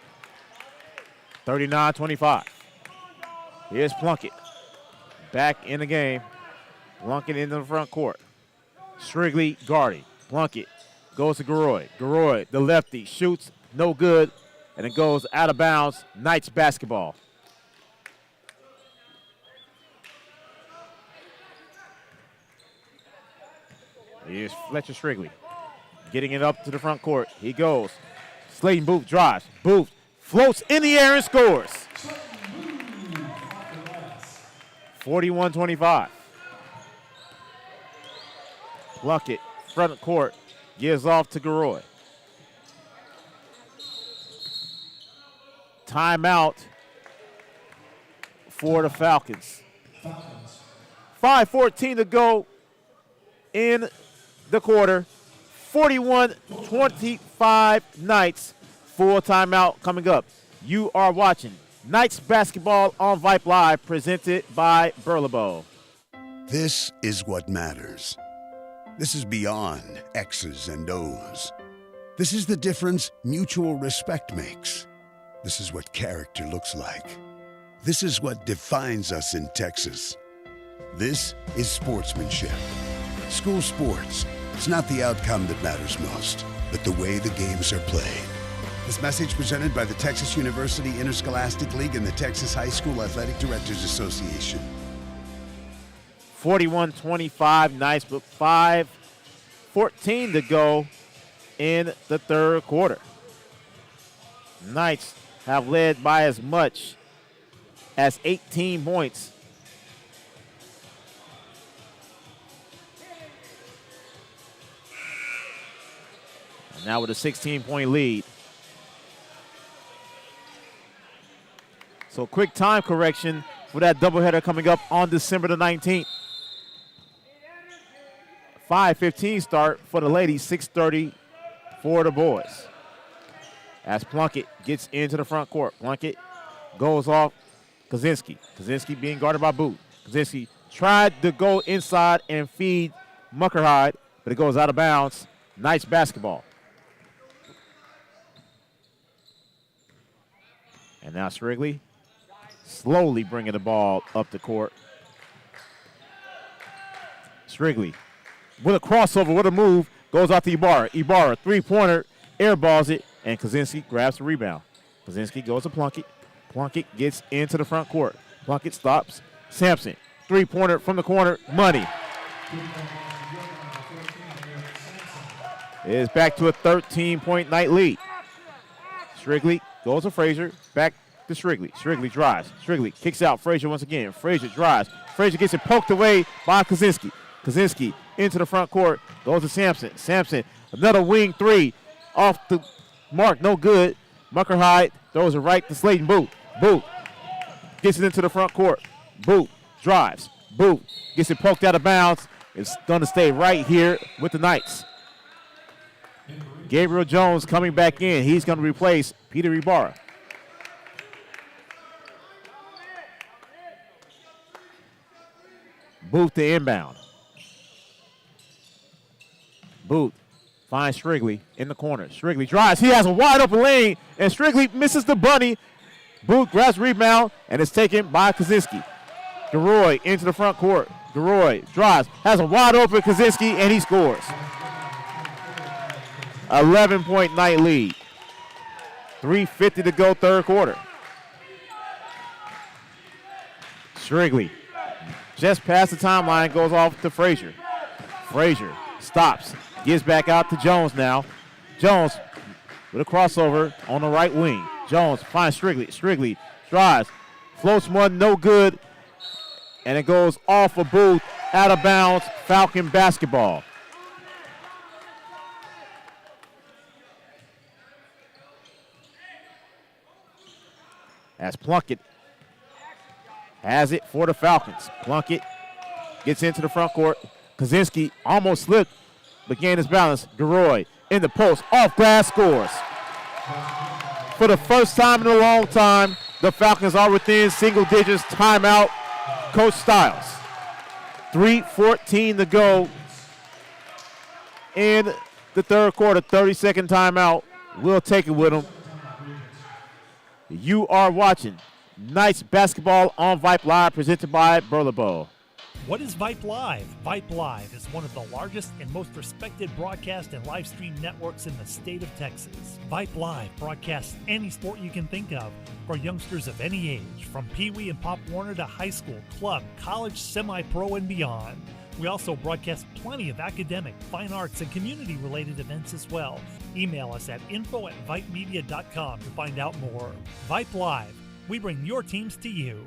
39-25. Here's Plunkett. Back in the game. Plunkett into the front court. Strigley guarding. Plunkett goes to Garoy. Garoy, the lefty, shoots, no good, and it goes out of bounds. Knights basketball. Here's Fletcher Strigley getting it up to the front court. He goes. Slayton Booth drives. Booth floats in the air and scores. 41-25. Plunkett, front court, gives off to Garoy. Timeout for the Falcons. 5:14 to go in the quarter. 41-25 Knights. Full timeout coming up. You are watching Knights basketball on Vype Live, presented by Burlebo. This is what matters. This is beyond X's and O's. This is the difference mutual respect makes. This is what character looks like. This is what defines us in Texas. This is sportsmanship. School sports. It's not the outcome that matters most, but the way the games are played. This message presented by the Texas University Interscholastic League and the Texas High School Athletic Directors Association. 41-25 Knights, but 5:14 to go in the third quarter. Knights have led by as much as 18 points. And now with a 16-point lead. So quick time correction for that doubleheader coming up on December the 19th. 5:15 start for the ladies, 6:30 for the boys. As Plunkett gets into the front court. Plunkett goes off Kaczynski. Kaczynski being guarded by Booth. Kaczynski tried to go inside and feed Muckerhide, but it goes out of bounds. Knights basketball. And now Strigley slowly bringing the ball up the court. Strigley with a crossover, with a move, goes out to Ibarra. Ibarra, three-pointer, airballs it, and Kaczynski grabs the rebound. Kaczynski goes to Plunkett. Plunkett gets into the front court. Plunkett stops. Sampson, three-pointer from the corner, money. It is back to a 13-point night lead. Strigley goes to Frazier, back to Strigley. Strigley drives. Strigley kicks out Frazier once again. Frazier drives. Frazier gets it poked away by Kaczynski. Kaczynski into the front court, goes to Sampson. Sampson, another wing three off the mark, no good. Muckerhide throws it right to Slayton Booth. Booth gets it into the front court. Booth drives. Booth gets it poked out of bounds. It's going to stay right here with the Knights. Gabriel Jones coming back in. He's going to replace Peter Ibarra. Booth to inbound. Booth finds Strigley in the corner. Strigley drives. He has a wide open lane, and Strigley misses the bunny. Booth grabs rebound, and it's taken by Kaczynski. Garoy into the front court. Garoy drives, has a wide open Kaczynski, and he scores. 11-point night lead. 3:50 to go, third quarter. Strigley just past the timeline, goes off to Frazier. Frazier stops, gives back out to Jones now. Jones with a crossover on the right wing. Jones finds Strigley. Strigley drives. Floats one, no good. And it goes off of Booth, out of bounds, Falcon basketball. As Plunkett has it for the Falcons. Plunkett gets into the front court. Kaczynski almost slipped, but gained his balance. Garoy in the post, off glass, scores. For the first time in a long time, the Falcons are within single digits. Timeout, Coach Stiles. 3:14 to go in the third quarter. 30-second timeout. We'll take it with him. You are watching Knights basketball on Vype Live, presented by Burlebo. What is Vype Live? Vype Live is one of the largest and most respected broadcast and live stream networks in the state of Texas. Vype Live broadcasts any sport you can think of for youngsters of any age, from Pee Wee and Pop Warner to high school, club, college, semi-pro, and beyond. We also broadcast plenty of academic, fine arts, and community-related events as well. Email us at info@vypemedia.com to find out more. Vype Live, we bring your teams to you.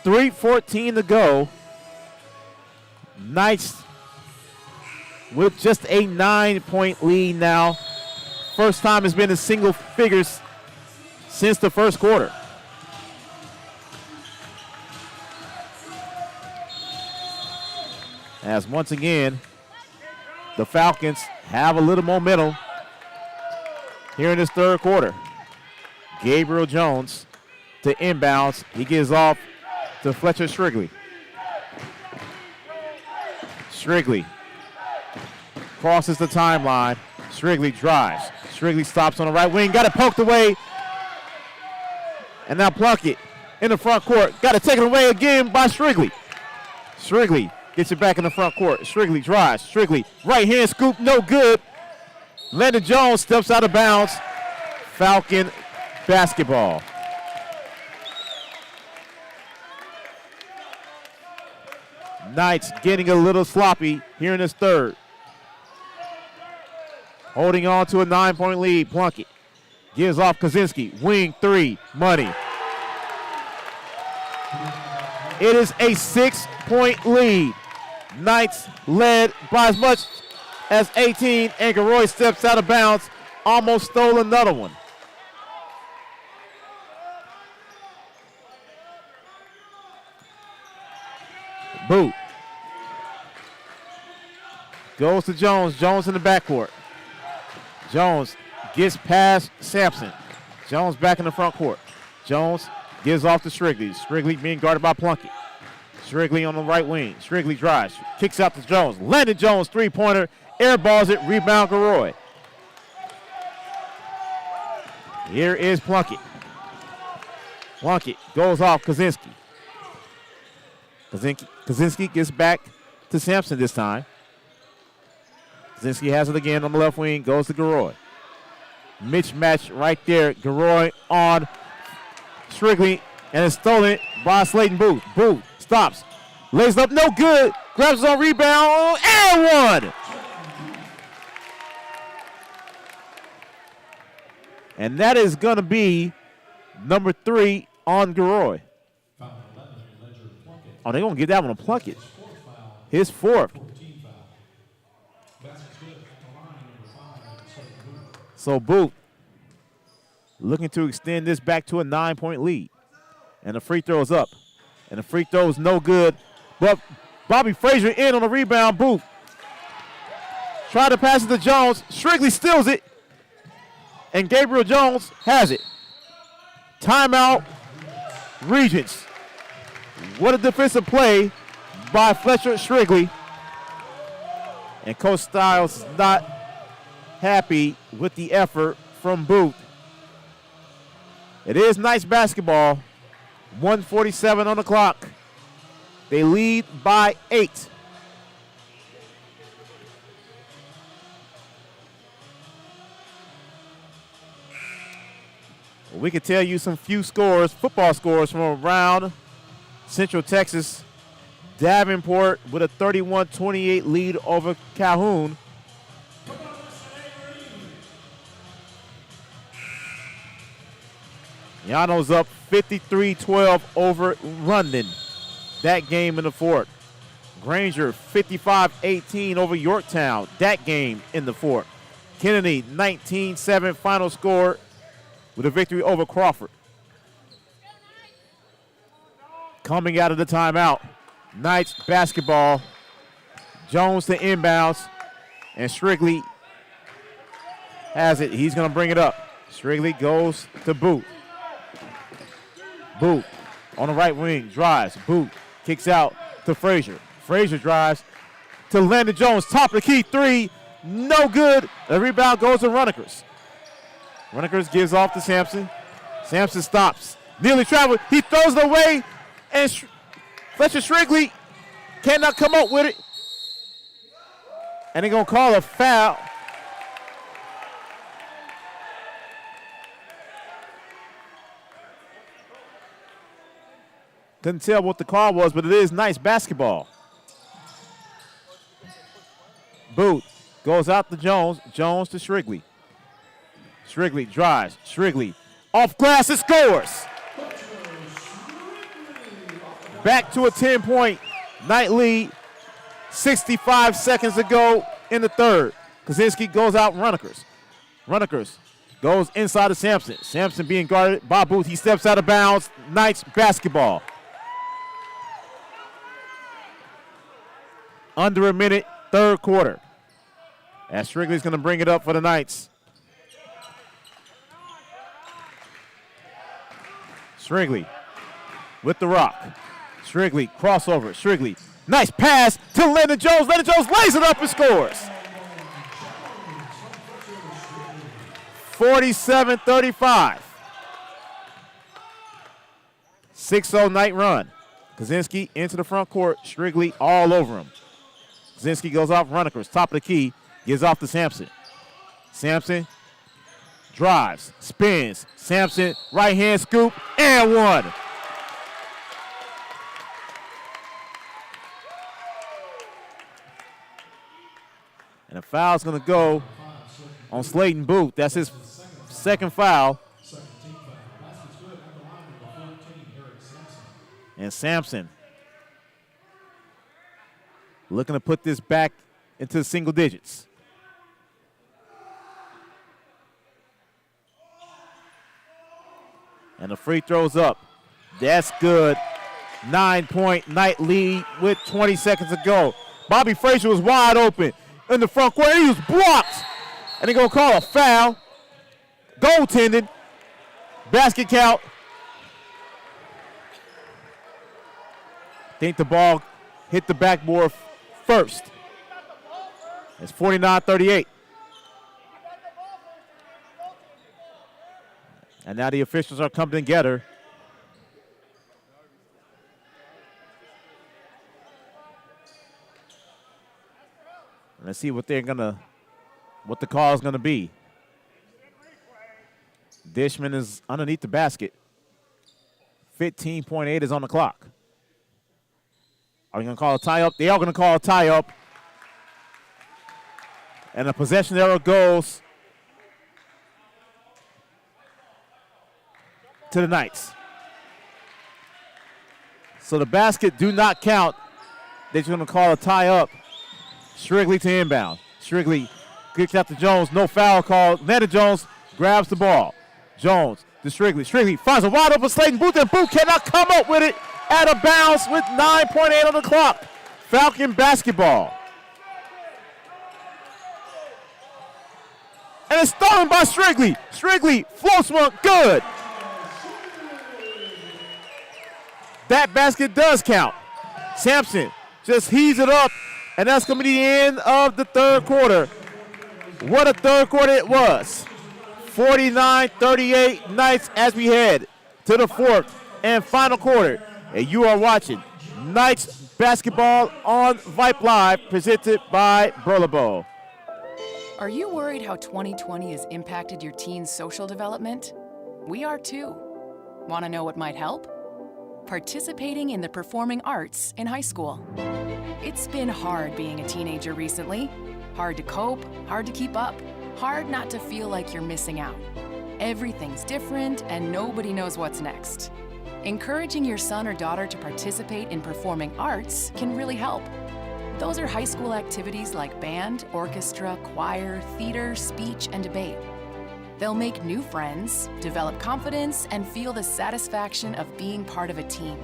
3:14 to go. Knights with just a 9-point lead now. First time it's been in single figures since the first quarter. As once again, the Falcons have a little momentum here in this third quarter. Gabriel Jones to inbounds. He gives off to Fletcher Strigley. Strigley crosses the timeline. Strigley drives. Strigley stops on the right wing. Got it poked away. And now Plunkett in the front court. Got it taken away again by Strigley. Strigley gets it back in the front court. Strigley drives. Strigley right hand scoop, no good. Landon Jones steps out of bounds. Falcon basketball. Knights getting a little sloppy here in this third. Holding on to a 9-point lead. Plunkett gives off Kaczynski. Wing three, money. It is a 6-point lead. Knights led by as much as 18, and Garoy steps out of bounds. Almost stole another one. Boot. Goes to Jones. Jones in the backcourt. Jones gets past Sampson. Jones back in the front court. Jones gives off to Strigley. Strigley being guarded by Plunkett. Strigley on the right wing. Strigley drives. Kicks out to Jones. Landon Jones, three-pointer. Airballs it. Rebound Garoy. Here is Plunkett. Plunkett goes off Kaczynski. Kaczynski gets back to Sampson this time. Kaczynski has it again on the left wing. Goes to Garoy. Mismatch right there. Garoy on Strigley, and it's stolen by Slayton Booth. Booth stops. Lays up, no good. Grabs his own rebound, and one. And that is going to be number 3 on Garoy. Oh, they're going to give that one to Plunkett. His fourth. So Booth looking to extend this back to a 9-point lead. And the free throw is up. And the free throw is no good. But Bobby Frazier in on the rebound. Booth tried to pass it to Jones. Strigley steals it. And Gabriel Jones has it. Timeout, Regents. What a defensive play by Fletcher Strigley. And Coach Stiles is not happy with the effort from Booth. It is Knights basketball. 1:47 on the clock. They lead by 8. We could tell you some few scores, football scores from around Central Texas. Davenport with a 31-28 lead over Calhoun. Yano's up 53-12 over London. That game in the fourth. Granger 55-18 over Yorktown. That game in the fourth. Kennedy 19-7 final score with a victory over Crawford. Coming out of the timeout, Knights basketball. Jones to inbounds, and Strigley has it. He's going to bring it up. Strigley goes to Boot. Boot on the right wing, drives. Boot kicks out to Frazier. Frazier drives to Landon Jones. Top of the key, three. No good. The rebound goes to Runnikers. Runnikers gives off to Sampson. Sampson stops. Nearly traveled. He throws it away, and Fletcher Strigley cannot come up with it. And they're going to call a foul. Couldn't tell what the call was, but it is nice basketball. Boot goes out to Jones. Jones to Strigley. Strigley drives. Strigley off glass and scores. Back to a 10-point Knight lead. 65 seconds to go in the third. Kaczynski goes out Runnikers. Runnikers goes inside of Sampson. Sampson being guarded by Booth. He steps out of bounds. Knights basketball. Under a minute, third quarter. As Strigley's going to bring it up for the Knights. Strigley with the rock. Strigley crossover. Strigley. Nice pass to Landon Jones. Landon Jones lays it up and scores. 47-35. 6-0 Knight run. Kaczynski into the front court. Strigley all over him. Kaczynski goes off Runnikers. Top of the key. Gives off to Sampson. Sampson drives. Spins. Sampson right hand scoop and one. And the foul's going to go on Slayton Booth. That's his second foul. And Sampson looking to put this back into the single digits. And the free throw's up. That's good. 9-point Knight lead with 20 seconds to go. Bobby Frazier was wide open in the front court. He was blocked. And they're going to call a foul. Goaltending. Basket count. I think the ball hit the backboard first. It's 49-38. And now the officials are coming together. Let's see what the call is gonna be. Dishman is underneath the basket. 15.8 is on the clock. Are we gonna call a tie-up? They are gonna call a tie-up. And the possession arrow goes to the Knights. So the basket do not count. They're just gonna call a tie-up. Strigley to inbound. Strigley kicks out to Jones. No foul called. Landon Jones grabs the ball. Jones to Strigley. Strigley finds a wide open Slayton Booth, and Booth cannot come up with it. Out of bounds with 9.8 on the clock. Falcon basketball. And it's stolen by Strigley. Strigley floats one. Good. That basket does count. Sampson just heaves it up. And that's going to be the end of the third quarter. What a third quarter it was. 49-38 Knights as we head to the fourth and final quarter. And you are watching Knights basketball on Vype Live, presented by Burlebo. Are you worried how 2020 has impacted your teen's social development? We are too. Want to know what might help? Participating in the performing arts in high school. It's been hard being a teenager recently. Hard to cope, hard to keep up, hard not to feel like you're missing out. Everything's different and nobody knows what's next. Encouraging your son or daughter to participate in performing arts can really help. Those are high school activities like band, orchestra, choir, theater, speech, and debate. They'll make new friends, develop confidence, and feel the satisfaction of being part of a team.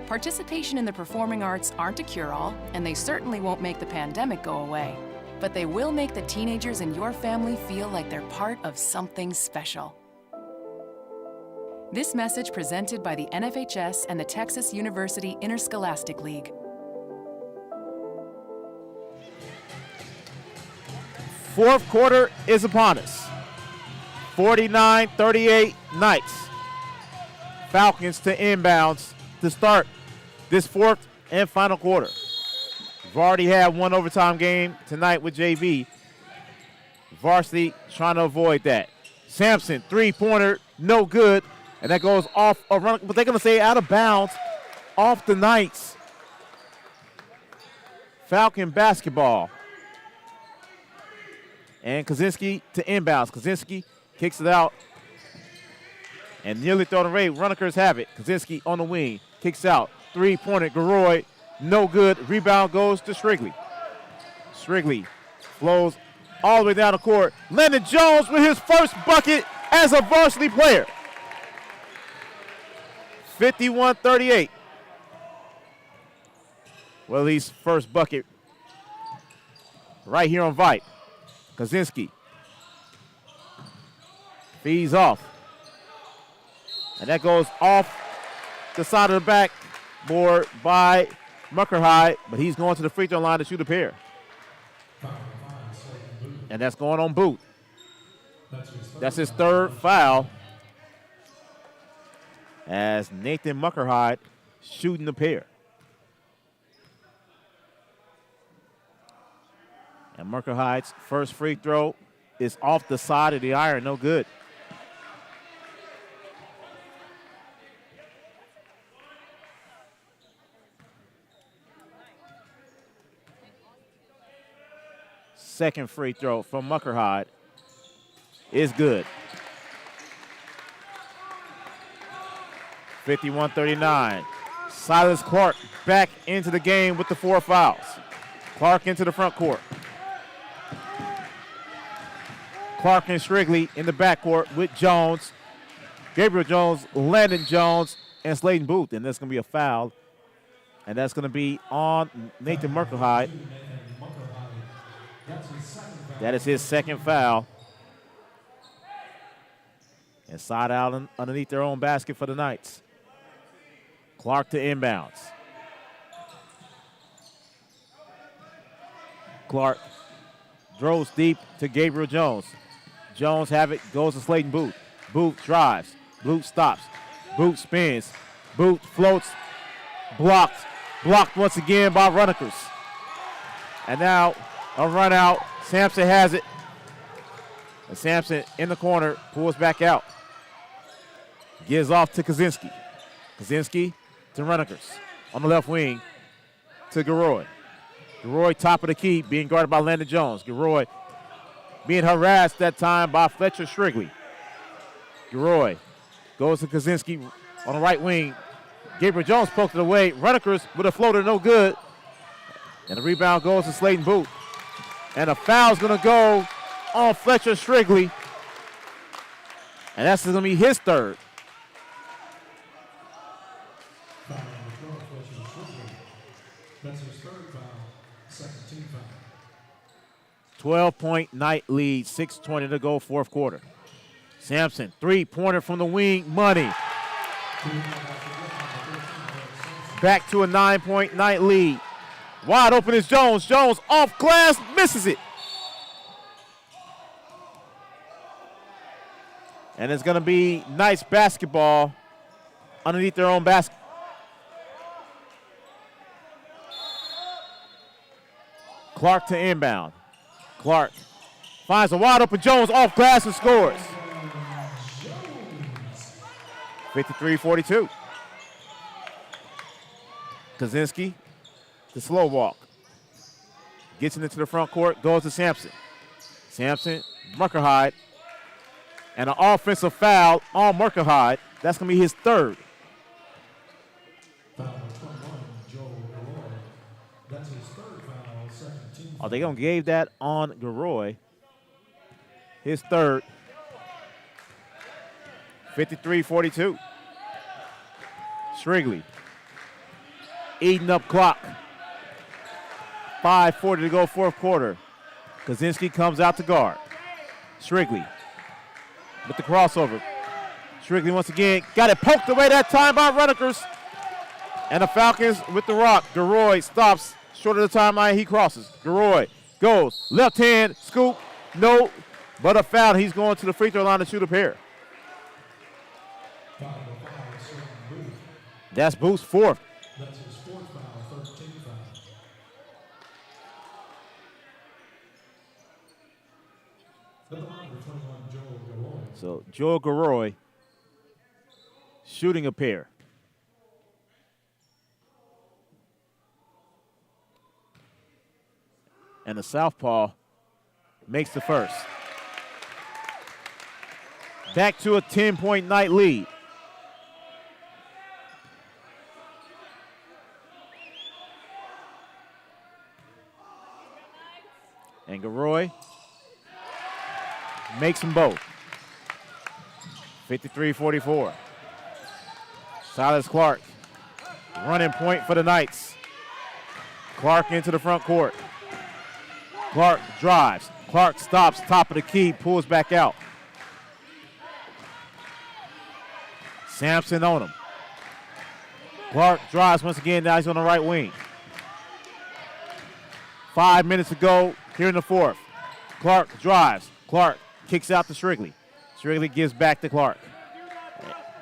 Participation in the performing arts aren't a cure-all, and they certainly won't make the pandemic go away. But they will make the teenagers in your family feel like they're part of something special. This message presented by the NFHS and the Texas University Interscholastic League. Fourth quarter is upon us. 49-38 Knights. Falcons to inbounds to start this fourth and final quarter. We've already had one overtime game tonight with JV. Varsity trying to avoid that. Sampson, three-pointer, no good. And that goes off a run, but they're going to say out of bounds off the Knights. Falcon basketball. And Kaczynski to inbounds. Kaczynski kicks it out. And nearly thrown away. Runnikers have it. Kaczynski on the wing. Kicks out. Three-pointer. Garoy, no good. Rebound goes to Strigley. Strigley flows all the way down the court. Landon Jones with his first bucket as a varsity player. 51-38. Well, his first bucket right here on Vype. Kaczynski feeds off. And that goes off the side of the backboard by Muckerhide, but he's going to the free throw line to shoot a pair. And that's going on Boot. That's his third foul. As Nathan Muckerhide shooting the pair. And Muckerhide's first free throw is off the side of the iron, no good. Second free throw from Muckerhide is good. 51-39. Silas Clark back into the game with the 4 fouls. Clark into the front court. Clark and Strigley in the backcourt with Jones. Gabriel Jones, Landon Jones, and Slayton Booth. And that's going to be a foul. And that's going to be on Nathan Muckerhide. That is his second foul. And side out underneath their own basket for the Knights. Clark to inbounds. Clark throws deep to Gabriel Jones. Jones have it, goes to Slayton Booth. Booth drives. Booth stops. Booth spins. Booth floats. Blocked. Blocked once again by Runnikers. And now a run out. Sampson has it. And Sampson in the corner pulls back out. Gives off to Kaczynski. Kaczynski to Runnikers. On the left wing to Garoy. Garoy top of the key being guarded by Landon Jones. Garoy being harassed that time by Fletcher Strigley. Garoy goes to Kaczynski on the right wing. Gabriel Jones poked it away. Runnikers with a floater, no good. And the rebound goes to Slayton Booth. And a foul's going to go on Fletcher Strigley. And that's going to be his third. That's his third foul, second team foul. 12-point Knight lead, 6:20 to go, fourth quarter. Sampson, three-pointer from the wing, money. Back to a 9-point Knight lead. Wide open is Jones. Jones off glass, misses it. And it's going to be Knights basketball underneath their own basket. Clark to inbound. Clark finds a wide open Jones off glass and scores. 53-42. Kaczynski, the slow walk. Gets it into the front court, goes to Sampson. Sampson, Muckerhide. And an offensive foul on Mercahide. That's going to be his third. Foul number 21, Joel Galore. That's his third foul, second team. Oh, they going to give that on Garoy. His third. 53-42. Strigley eating up clock. 5:40 to go, fourth quarter. Kaczynski comes out to guard. Strigley with the crossover. Strigley once again got it poked away that time by Rutgers. And the Falcons with the rock. Garoy stops short of the timeline. He crosses. Garoy goes left hand scoop. No, but a foul. He's going to the free throw line to shoot a pair. That's Booth's fourth. That's his fourth foul, 13 foul. At the line, number 21, Joel Galore. So Joel Garoy shooting a pair. And the southpaw makes the first. Back to a 10-point night lead. And Garoy makes them both. 53-44. Silas Clark running point for the Knights. Clark into the front court. Clark drives. Clark stops, top of the key, pulls back out. Sampson on him. Clark drives once again, now he's on the right wing. 5 minutes to go here in the fourth. Clark drives. Clark kicks out to Strigley. Strigley gives back to Clark.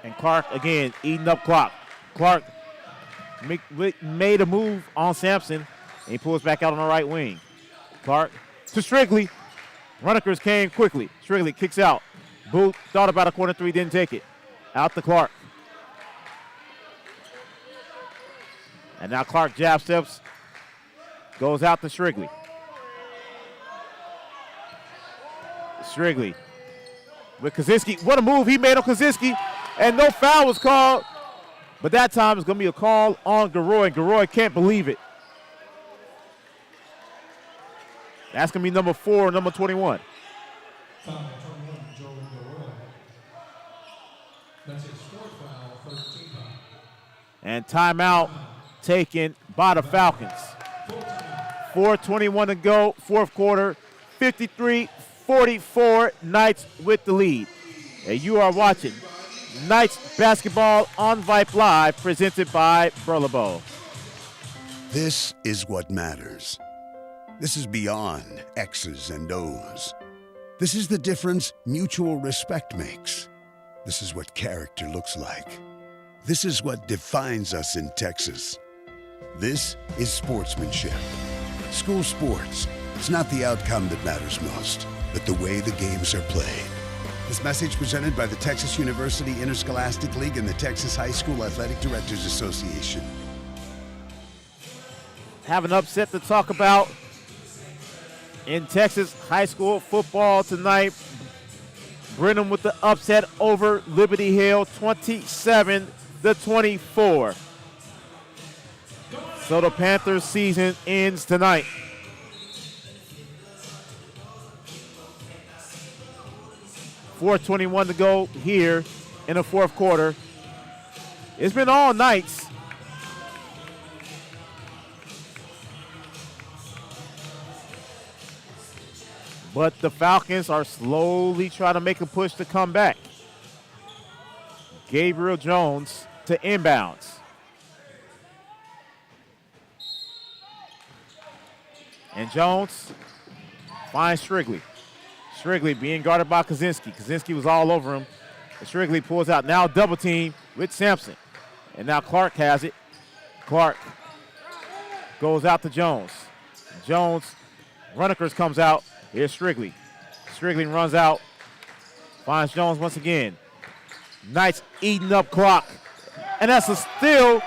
And Clark, again, eating up clock. Clark made a move on Sampson, and he pulls back out on the right wing. Clark to Strigley. Rutgers came quickly. Strigley kicks out. Booth thought about a corner three, didn't take it. Out to Clark. And now Clark jab steps, goes out to Strigley. Strigley with Kaczynski. What a move he made on Kaczynski. And no foul was called. But that time it's going to be a call on Garoy. Garoy can't believe it. That's going to be number 4, number 21. Foul number 21, Joel Galore. That's his fourth foul, 13 foul. And timeout taken by the Falcons. 4:21 to go, fourth quarter, 53-44, Knights with the lead. And you are watching Knights basketball on Vype Live, presented by Burlebo. This is what matters. This is beyond X's and O's. This is the difference mutual respect makes. This is what character looks like. This is what defines us in Texas. This is sportsmanship. School sports. It's not the outcome that matters most, but the way the games are played. This message presented by the Texas University Interscholastic League and the Texas High School Athletic Directors Association. Have an upset to talk about in Texas high school football tonight. Brenham with the upset over Liberty Hill, 27-24. So the Panthers season ends tonight. .421 to go here in the fourth quarter. It's been all Knights. But the Falcons are slowly trying to make a push to come back. Gabriel Jones to inbounds. And Jones finds Strigley. Strigley being guarded by Kaczynski. Kaczynski was all over him. And Strigley pulls out. Now double team with Sampson. And now Clark has it. Clark goes out to Jones. Jones, Rutgers comes out. Here's Strigley. Strigley runs out. Finds Jones once again. Knights eating up clock. And that's a steal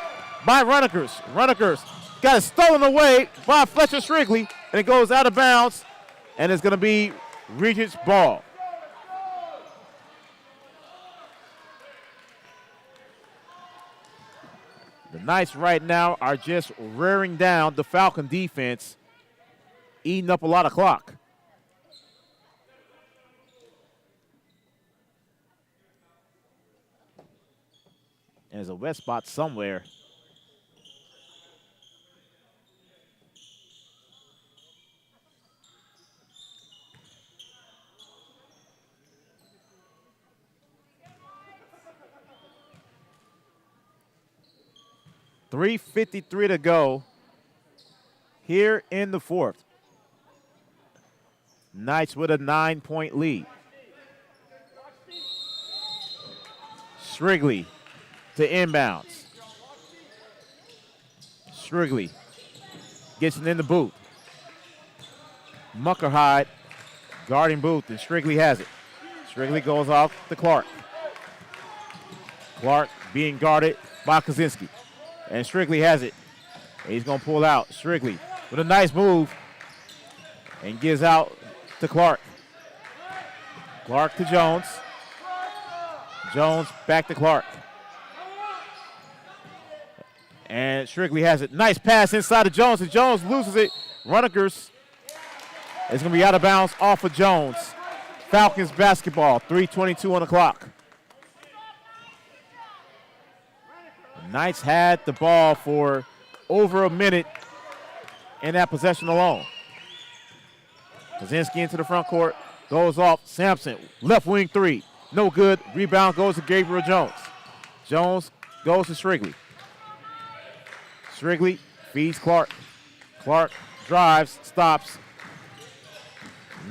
by Rutgers. Rutgers got it stolen away by Fletcher Strigley. And it goes out of bounds. And it's going to be Regents ball. The Knights right now are just rearing down the Falcon defense, eating up a lot of clock. And there's a wet spot somewhere. .353 to go here in the fourth. Knights with a 9-point lead. Strigley to inbounds. Strigley gets it in the boot. Muckerhide guarding Booth, and Strigley has it. Strigley goes off to Clark. Clark being guarded by Kaczynski. And Strigley has it. He's going to pull out. Strigley with a nice move and gives out to Clark. Clark to Jones. Jones back to Clark. And Strigley has it. Nice pass inside of Jones, and Jones loses it. Runekers is going to be out of bounds off of Jones. Falcons basketball, 3:22 on the clock. The Knights had the ball for over a minute in that possession alone. Kaczynski into the front court, goes off. Sampson, left wing three, no good. Rebound goes to Gabriel Jones. Jones goes to Strigley. Strigley feeds Clark. Clark drives, stops.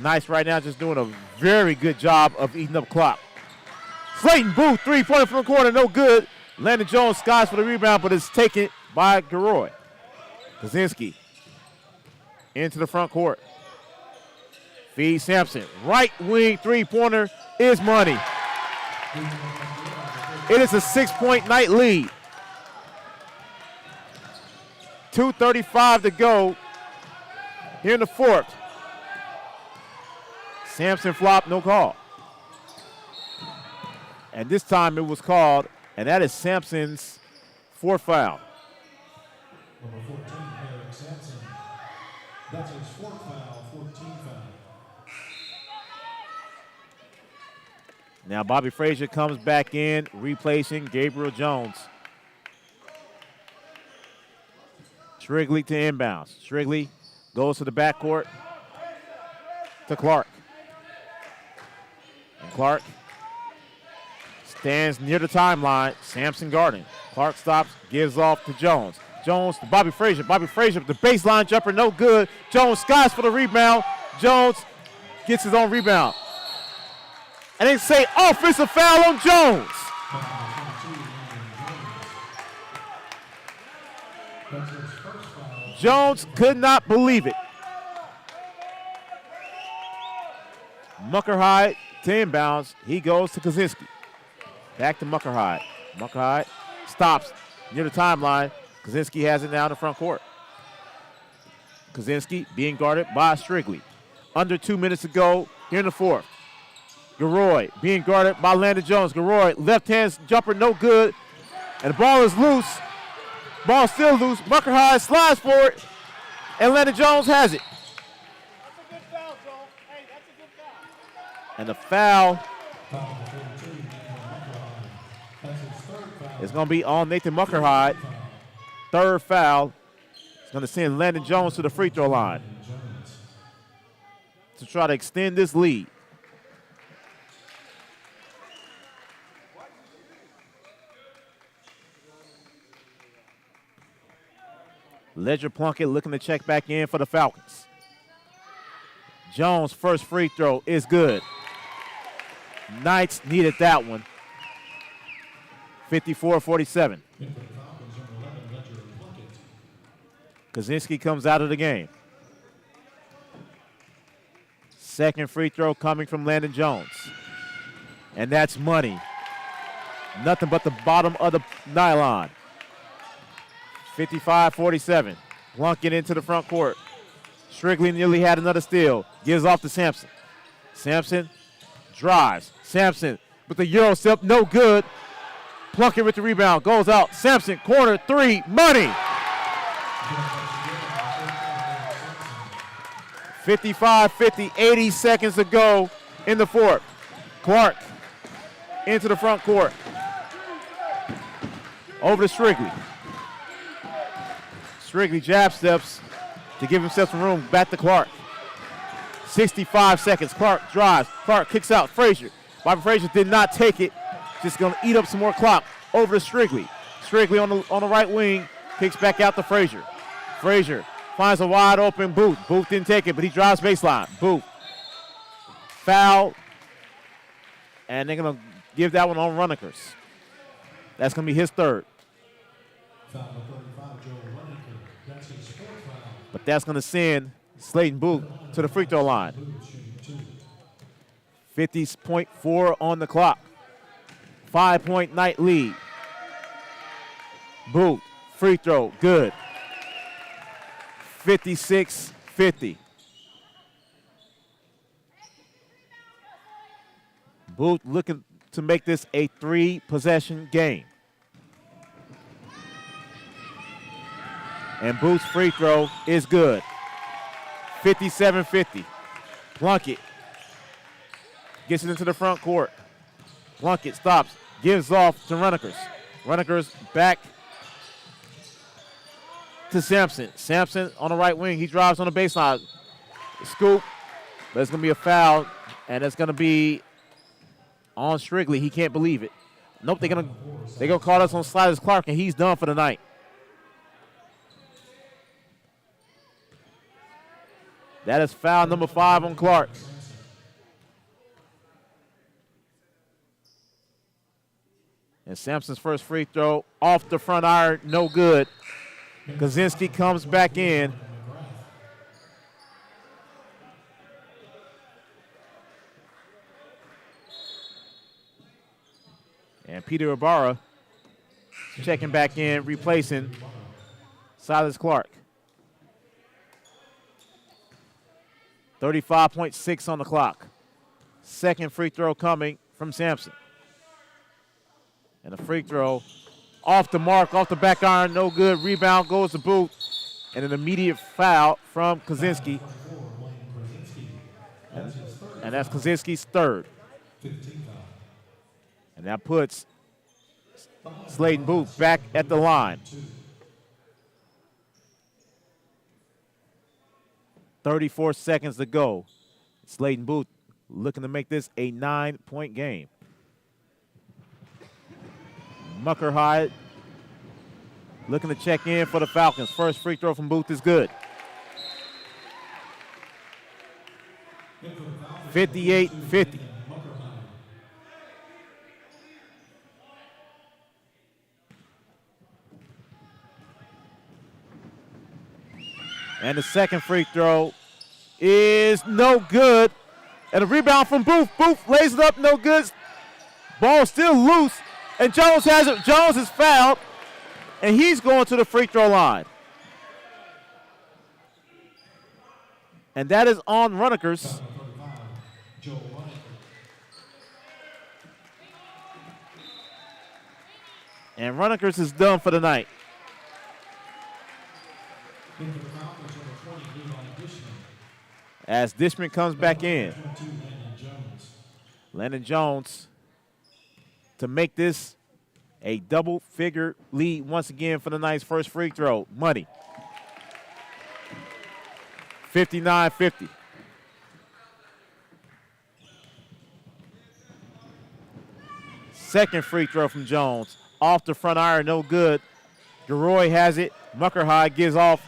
Nice right now, just doing a very good job of eating up clock. Slayton Booth, three-pointer from the corner, no good. Landon Jones skies for the rebound, but it's taken by Garoy. Kaczynski into the front court. Feeds Sampson. Right wing three-pointer is money. It is a 6-point Knight lead. 2:35 to go here in the fourth. Sampson flop, no call. And this time it was called, and that is Sampson's fourth foul. Number 14, Eric Sampson. That's his fourth foul, 14 foul. Now Bobby Frazier comes back in, replacing Gabriel Jones. Strigley to inbounds. Strigley goes to the backcourt to Clark. And Clark stands near the timeline. Sampson guarding. Clark stops, gives off to Jones. Jones to Bobby Frazier. Bobby Frazier with the baseline jumper, no good. Jones skies for the rebound. Jones gets his own rebound. And they say offensive foul on Jones. Jones could not believe it. Muckerhide to inbounds. He goes to Kaczynski. Back to Muckerhide. Muckerhide stops near the timeline. Kaczynski has it now in the front court. Kaczynski being guarded by Strigley. Under 2 minutes to go here in the fourth. Garoy being guarded by Landon Jones. Garoy, left hand jumper, no good. And the ball is loose. Ball still loose. Muckerhide slides for it. And Landon Jones has it. That's a good foul, Joe. Hey, that's a good foul. And the foul is going to be on Nathan Muckerhide. Third foul. It's going to send Landon Jones to the free throw line to try to extend this lead. Ledger Plunkett looking to check back in for the Falcons. Jones' first free throw is good. Knights needed that one. 54-47. Kaczynski comes out of the game. Second free throw coming from Landon Jones. And that's money. Nothing but the bottom of the nylon. 55-47. Plunkett into the front court. Strigley nearly had another steal. Gives off to Sampson. Sampson drives. Sampson with the Euro step, no good. Plunkett with the rebound, goes out. Sampson, corner three, money. 55-50, 80 seconds to go in the fourth. Clark into the front court. Over to Strigley. Strigley jab steps to give himself some room. Back to Clark. 65 seconds. Clark drives. Clark kicks out. Frazier. Bobby Frazier did not take it. Just going to eat up some more clock. Over to Strigley. Strigley on the right wing. Kicks back out to Frazier. Frazier finds a wide open Booth. Booth didn't take it, but he drives baseline. Booth. Foul. And they're going to give that one on Runnikers. That's going to be his third. But that's going to send Slayton Booth to the free throw line. 50.4 on the clock. 5-point Knight lead. Booth, free throw, good. 56-50. Booth looking to make this a 3-possession game. And Booth's free throw is good. 57-50. Plunkett gets it into the front court. Plunkett stops, gives off to Runnikers. Runnikers back to Sampson. Sampson on the right wing. He drives on the baseline. Scoop, but it's going to be a foul, and it's going to be on Strigley. He can't believe it. Nope, they're going to call us on Sliders Clark, and he's done for the night. That is foul number 5 on Clark. And Sampson's first free throw off the front iron, no good. Kaczynski comes back in. And Peter Ibarra checking back in, replacing Silas Clark. 35.6 on the clock. Second free throw coming from Sampson. And a free throw off the mark, off the back iron, no good. Rebound goes to Booth. And an immediate foul from Kaczynski. And that's Kaczynski's third. And that puts Slayton Booth back at the line. 34 seconds to go. Slayton Booth looking to make this a 9-point game. Muckerhide looking to check in for the Falcons. First free throw from Booth is good. 58-50. And the second free throw is no good. And a rebound from Booth. Booth lays it up, no good. Ball still loose. And Jones has it. Jones is fouled. And he's going to the free throw line. And that is on Runnikers. And Runnikers is done for the night. As Dishman comes back in. Landon Jones to make this a double-figure lead once again for the night's first free throw. Money. 59-50. Second free throw from Jones. Off the front iron, no good. Garoy has it. Muckerhide gives off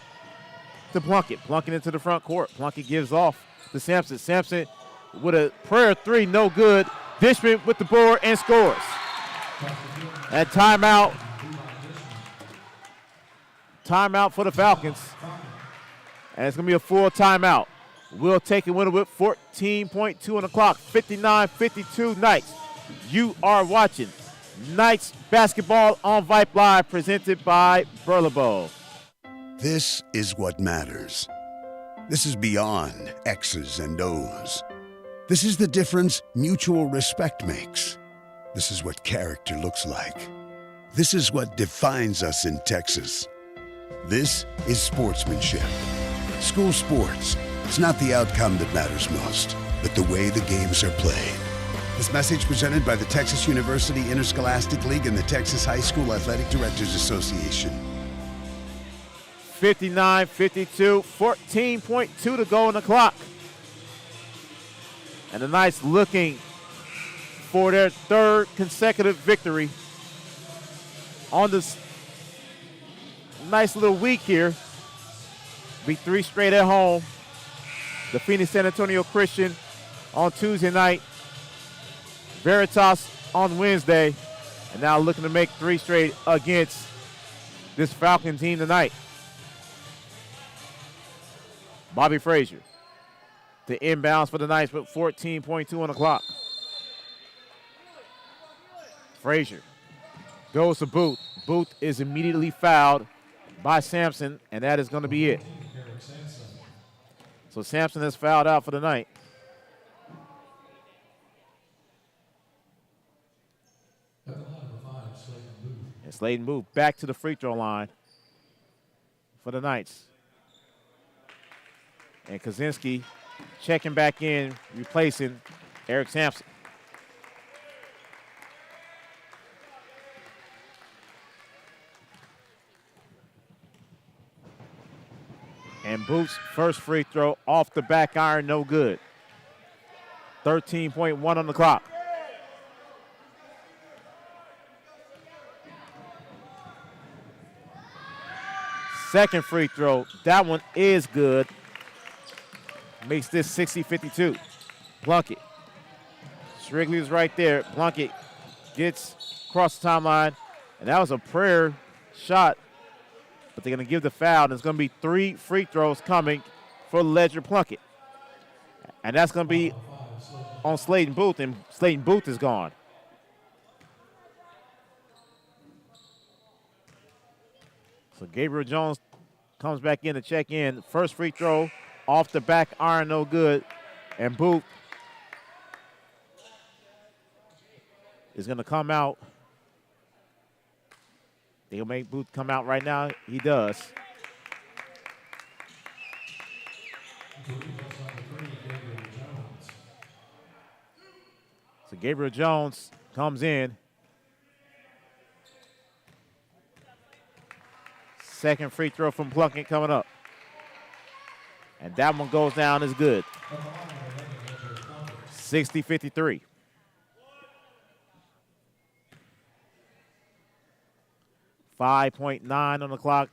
to Plunkett. Plunkett into the front court. Plunkett gives off to Sampson. Sampson with a prayer three, no good. Dishman with the board and scores. And timeout. Timeout for the Falcons. And it's going to be a full timeout. We'll take it with 14.2 on the clock. 59-52 Knights. You are watching Knights basketball on Vype Live, presented by Burlebo. This is what matters. This is beyond X's and O's. This is the difference mutual respect makes. This is what character looks like. This is what defines us in Texas. This is sportsmanship. School sports. It's not the outcome that matters most, but the way the games are played. This message presented by the Texas University Interscholastic League and the Texas High School Athletic Directors Association. 59-52, 14.2 to go on the clock. And the Knights looking for their third consecutive victory on this nice little week here. Beat 3 straight at home. Defeating San Antonio Christian on Tuesday night. Veritas on Wednesday. And now looking to make 3 straight against this Falcon team tonight. Bobby Frazier. The inbounds for the Knights with 14.2 on the clock. Frazier goes to Booth. Booth is immediately fouled by Sampson, and that is going to be it. So Sampson is fouled out for the night. And Slayton Booth back to the free throw line for the Knights. And Kaczynski checking back in, replacing Eric Sampson. And Booth's first free throw off the back iron, no good. 13.1 on the clock. Second free throw, that one is good. Makes this 60-52. Plunkett. Strigley is right there. Plunkett gets across the timeline, and that was a prayer shot, but they're going to give the foul, and it's going to be 3 free throws coming for Ledger Plunkett. And that's going to be on Slayton Booth, and Slayton Booth is gone. So Gabriel Jones comes back in to check in. First free throw off the back iron, no good. And Booth is going to come out. They'll make Booth come out right now. He does. So Gabriel Jones comes in. Second free throw from Plunkett coming up. And that one goes down as good. 60-53. .9 on the clock.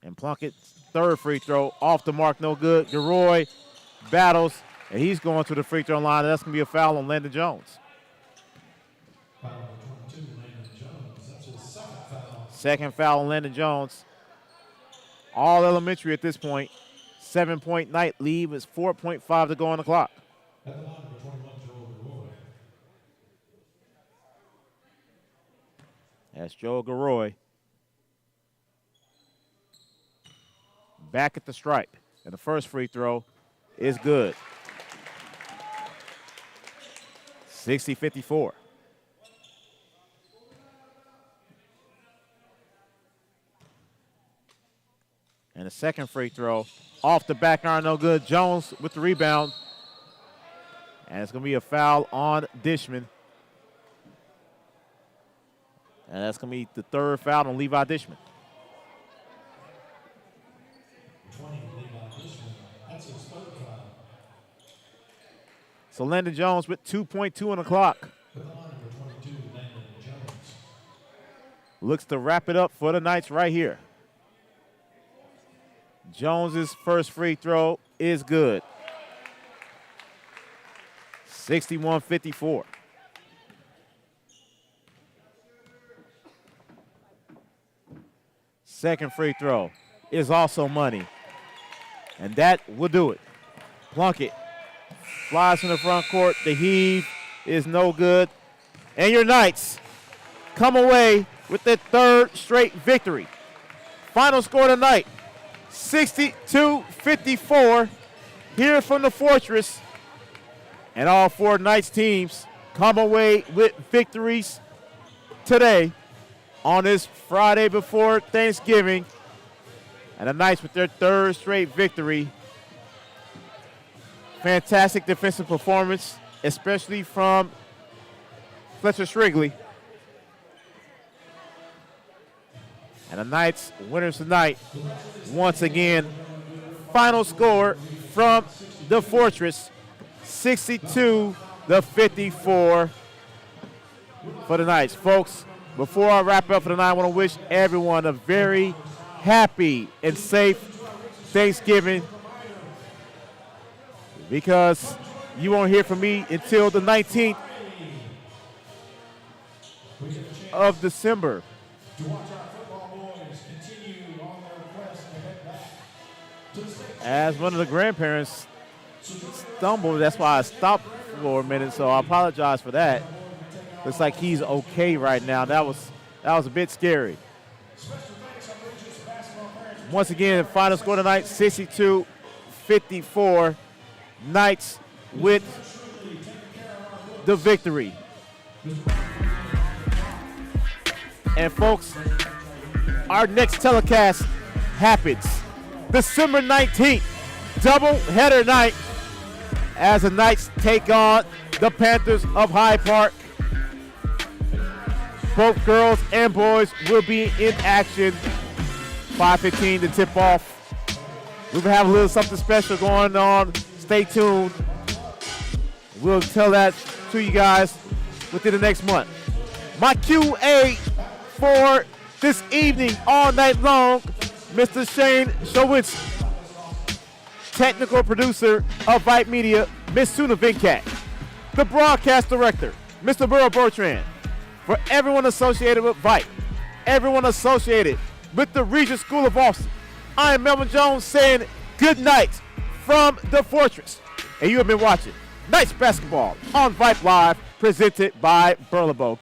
And Plunkett's third free throw off the mark, no good. Garoy battles, and he's going to the free throw line. That's going to be a foul on Landon Jones. Second foul on Landon Jones. All elementary at this point. 7-point Knight lead with 4.5 to go on the clock. That's Joe Garoy. Back at the stripe. And the first free throw is good. 60-54. And the second free throw off the back iron, no good. Jones with the rebound. And it's going to be a foul on Dishman. And that's going to be the third foul on Levi Dishman. So Landon Jones with 2.2 on the clock. Looks to wrap it up for the Knights right here. Jones's first free throw is good. 61-54. Second free throw is also money. And that will do it. Plunkett flies from the front court. The heave is no good. And your Knights come away with their third straight victory. Final score tonight, 62-54 here from the Fortress. And all 4 Knights teams come away with victories today on this Friday before Thanksgiving. And the Knights with their third straight victory. Fantastic defensive performance, especially from Fletcher Shrigley. And the Knights winners tonight. Once again, final score from the Fortress, 62-54 for the Knights. Folks, before I wrap up for the night, I want to wish everyone a very happy and safe Thanksgiving, because you won't hear from me until the 19th of December. As one of the grandparents stumbled, that's why I stopped for a minute, so I apologize for that. Looks like he's okay right now. That was a bit scary. Once again, final score tonight, 62-54. Knights with the victory. And folks, our next telecast happens December 19th, doubleheader night, as the Knights take on the Panthers of Hyde Park. Both girls and boys will be in action. 5:15 to tip off. We're going to have a little something special going on. Stay tuned. We'll tell that to you guys within the next month. My QA for this evening, all night long, Mr. Shane Showitz, technical producer of Vype Media, Miss Suna Vinkat, the broadcast director, Mr. Burrow Bertrand. For everyone associated with Vype, everyone associated with the Regents School of Austin, I am Melvin Jones saying good night from the Fortress. And you have been watching Knights Basketball on Vype Live, presented by Burlebo.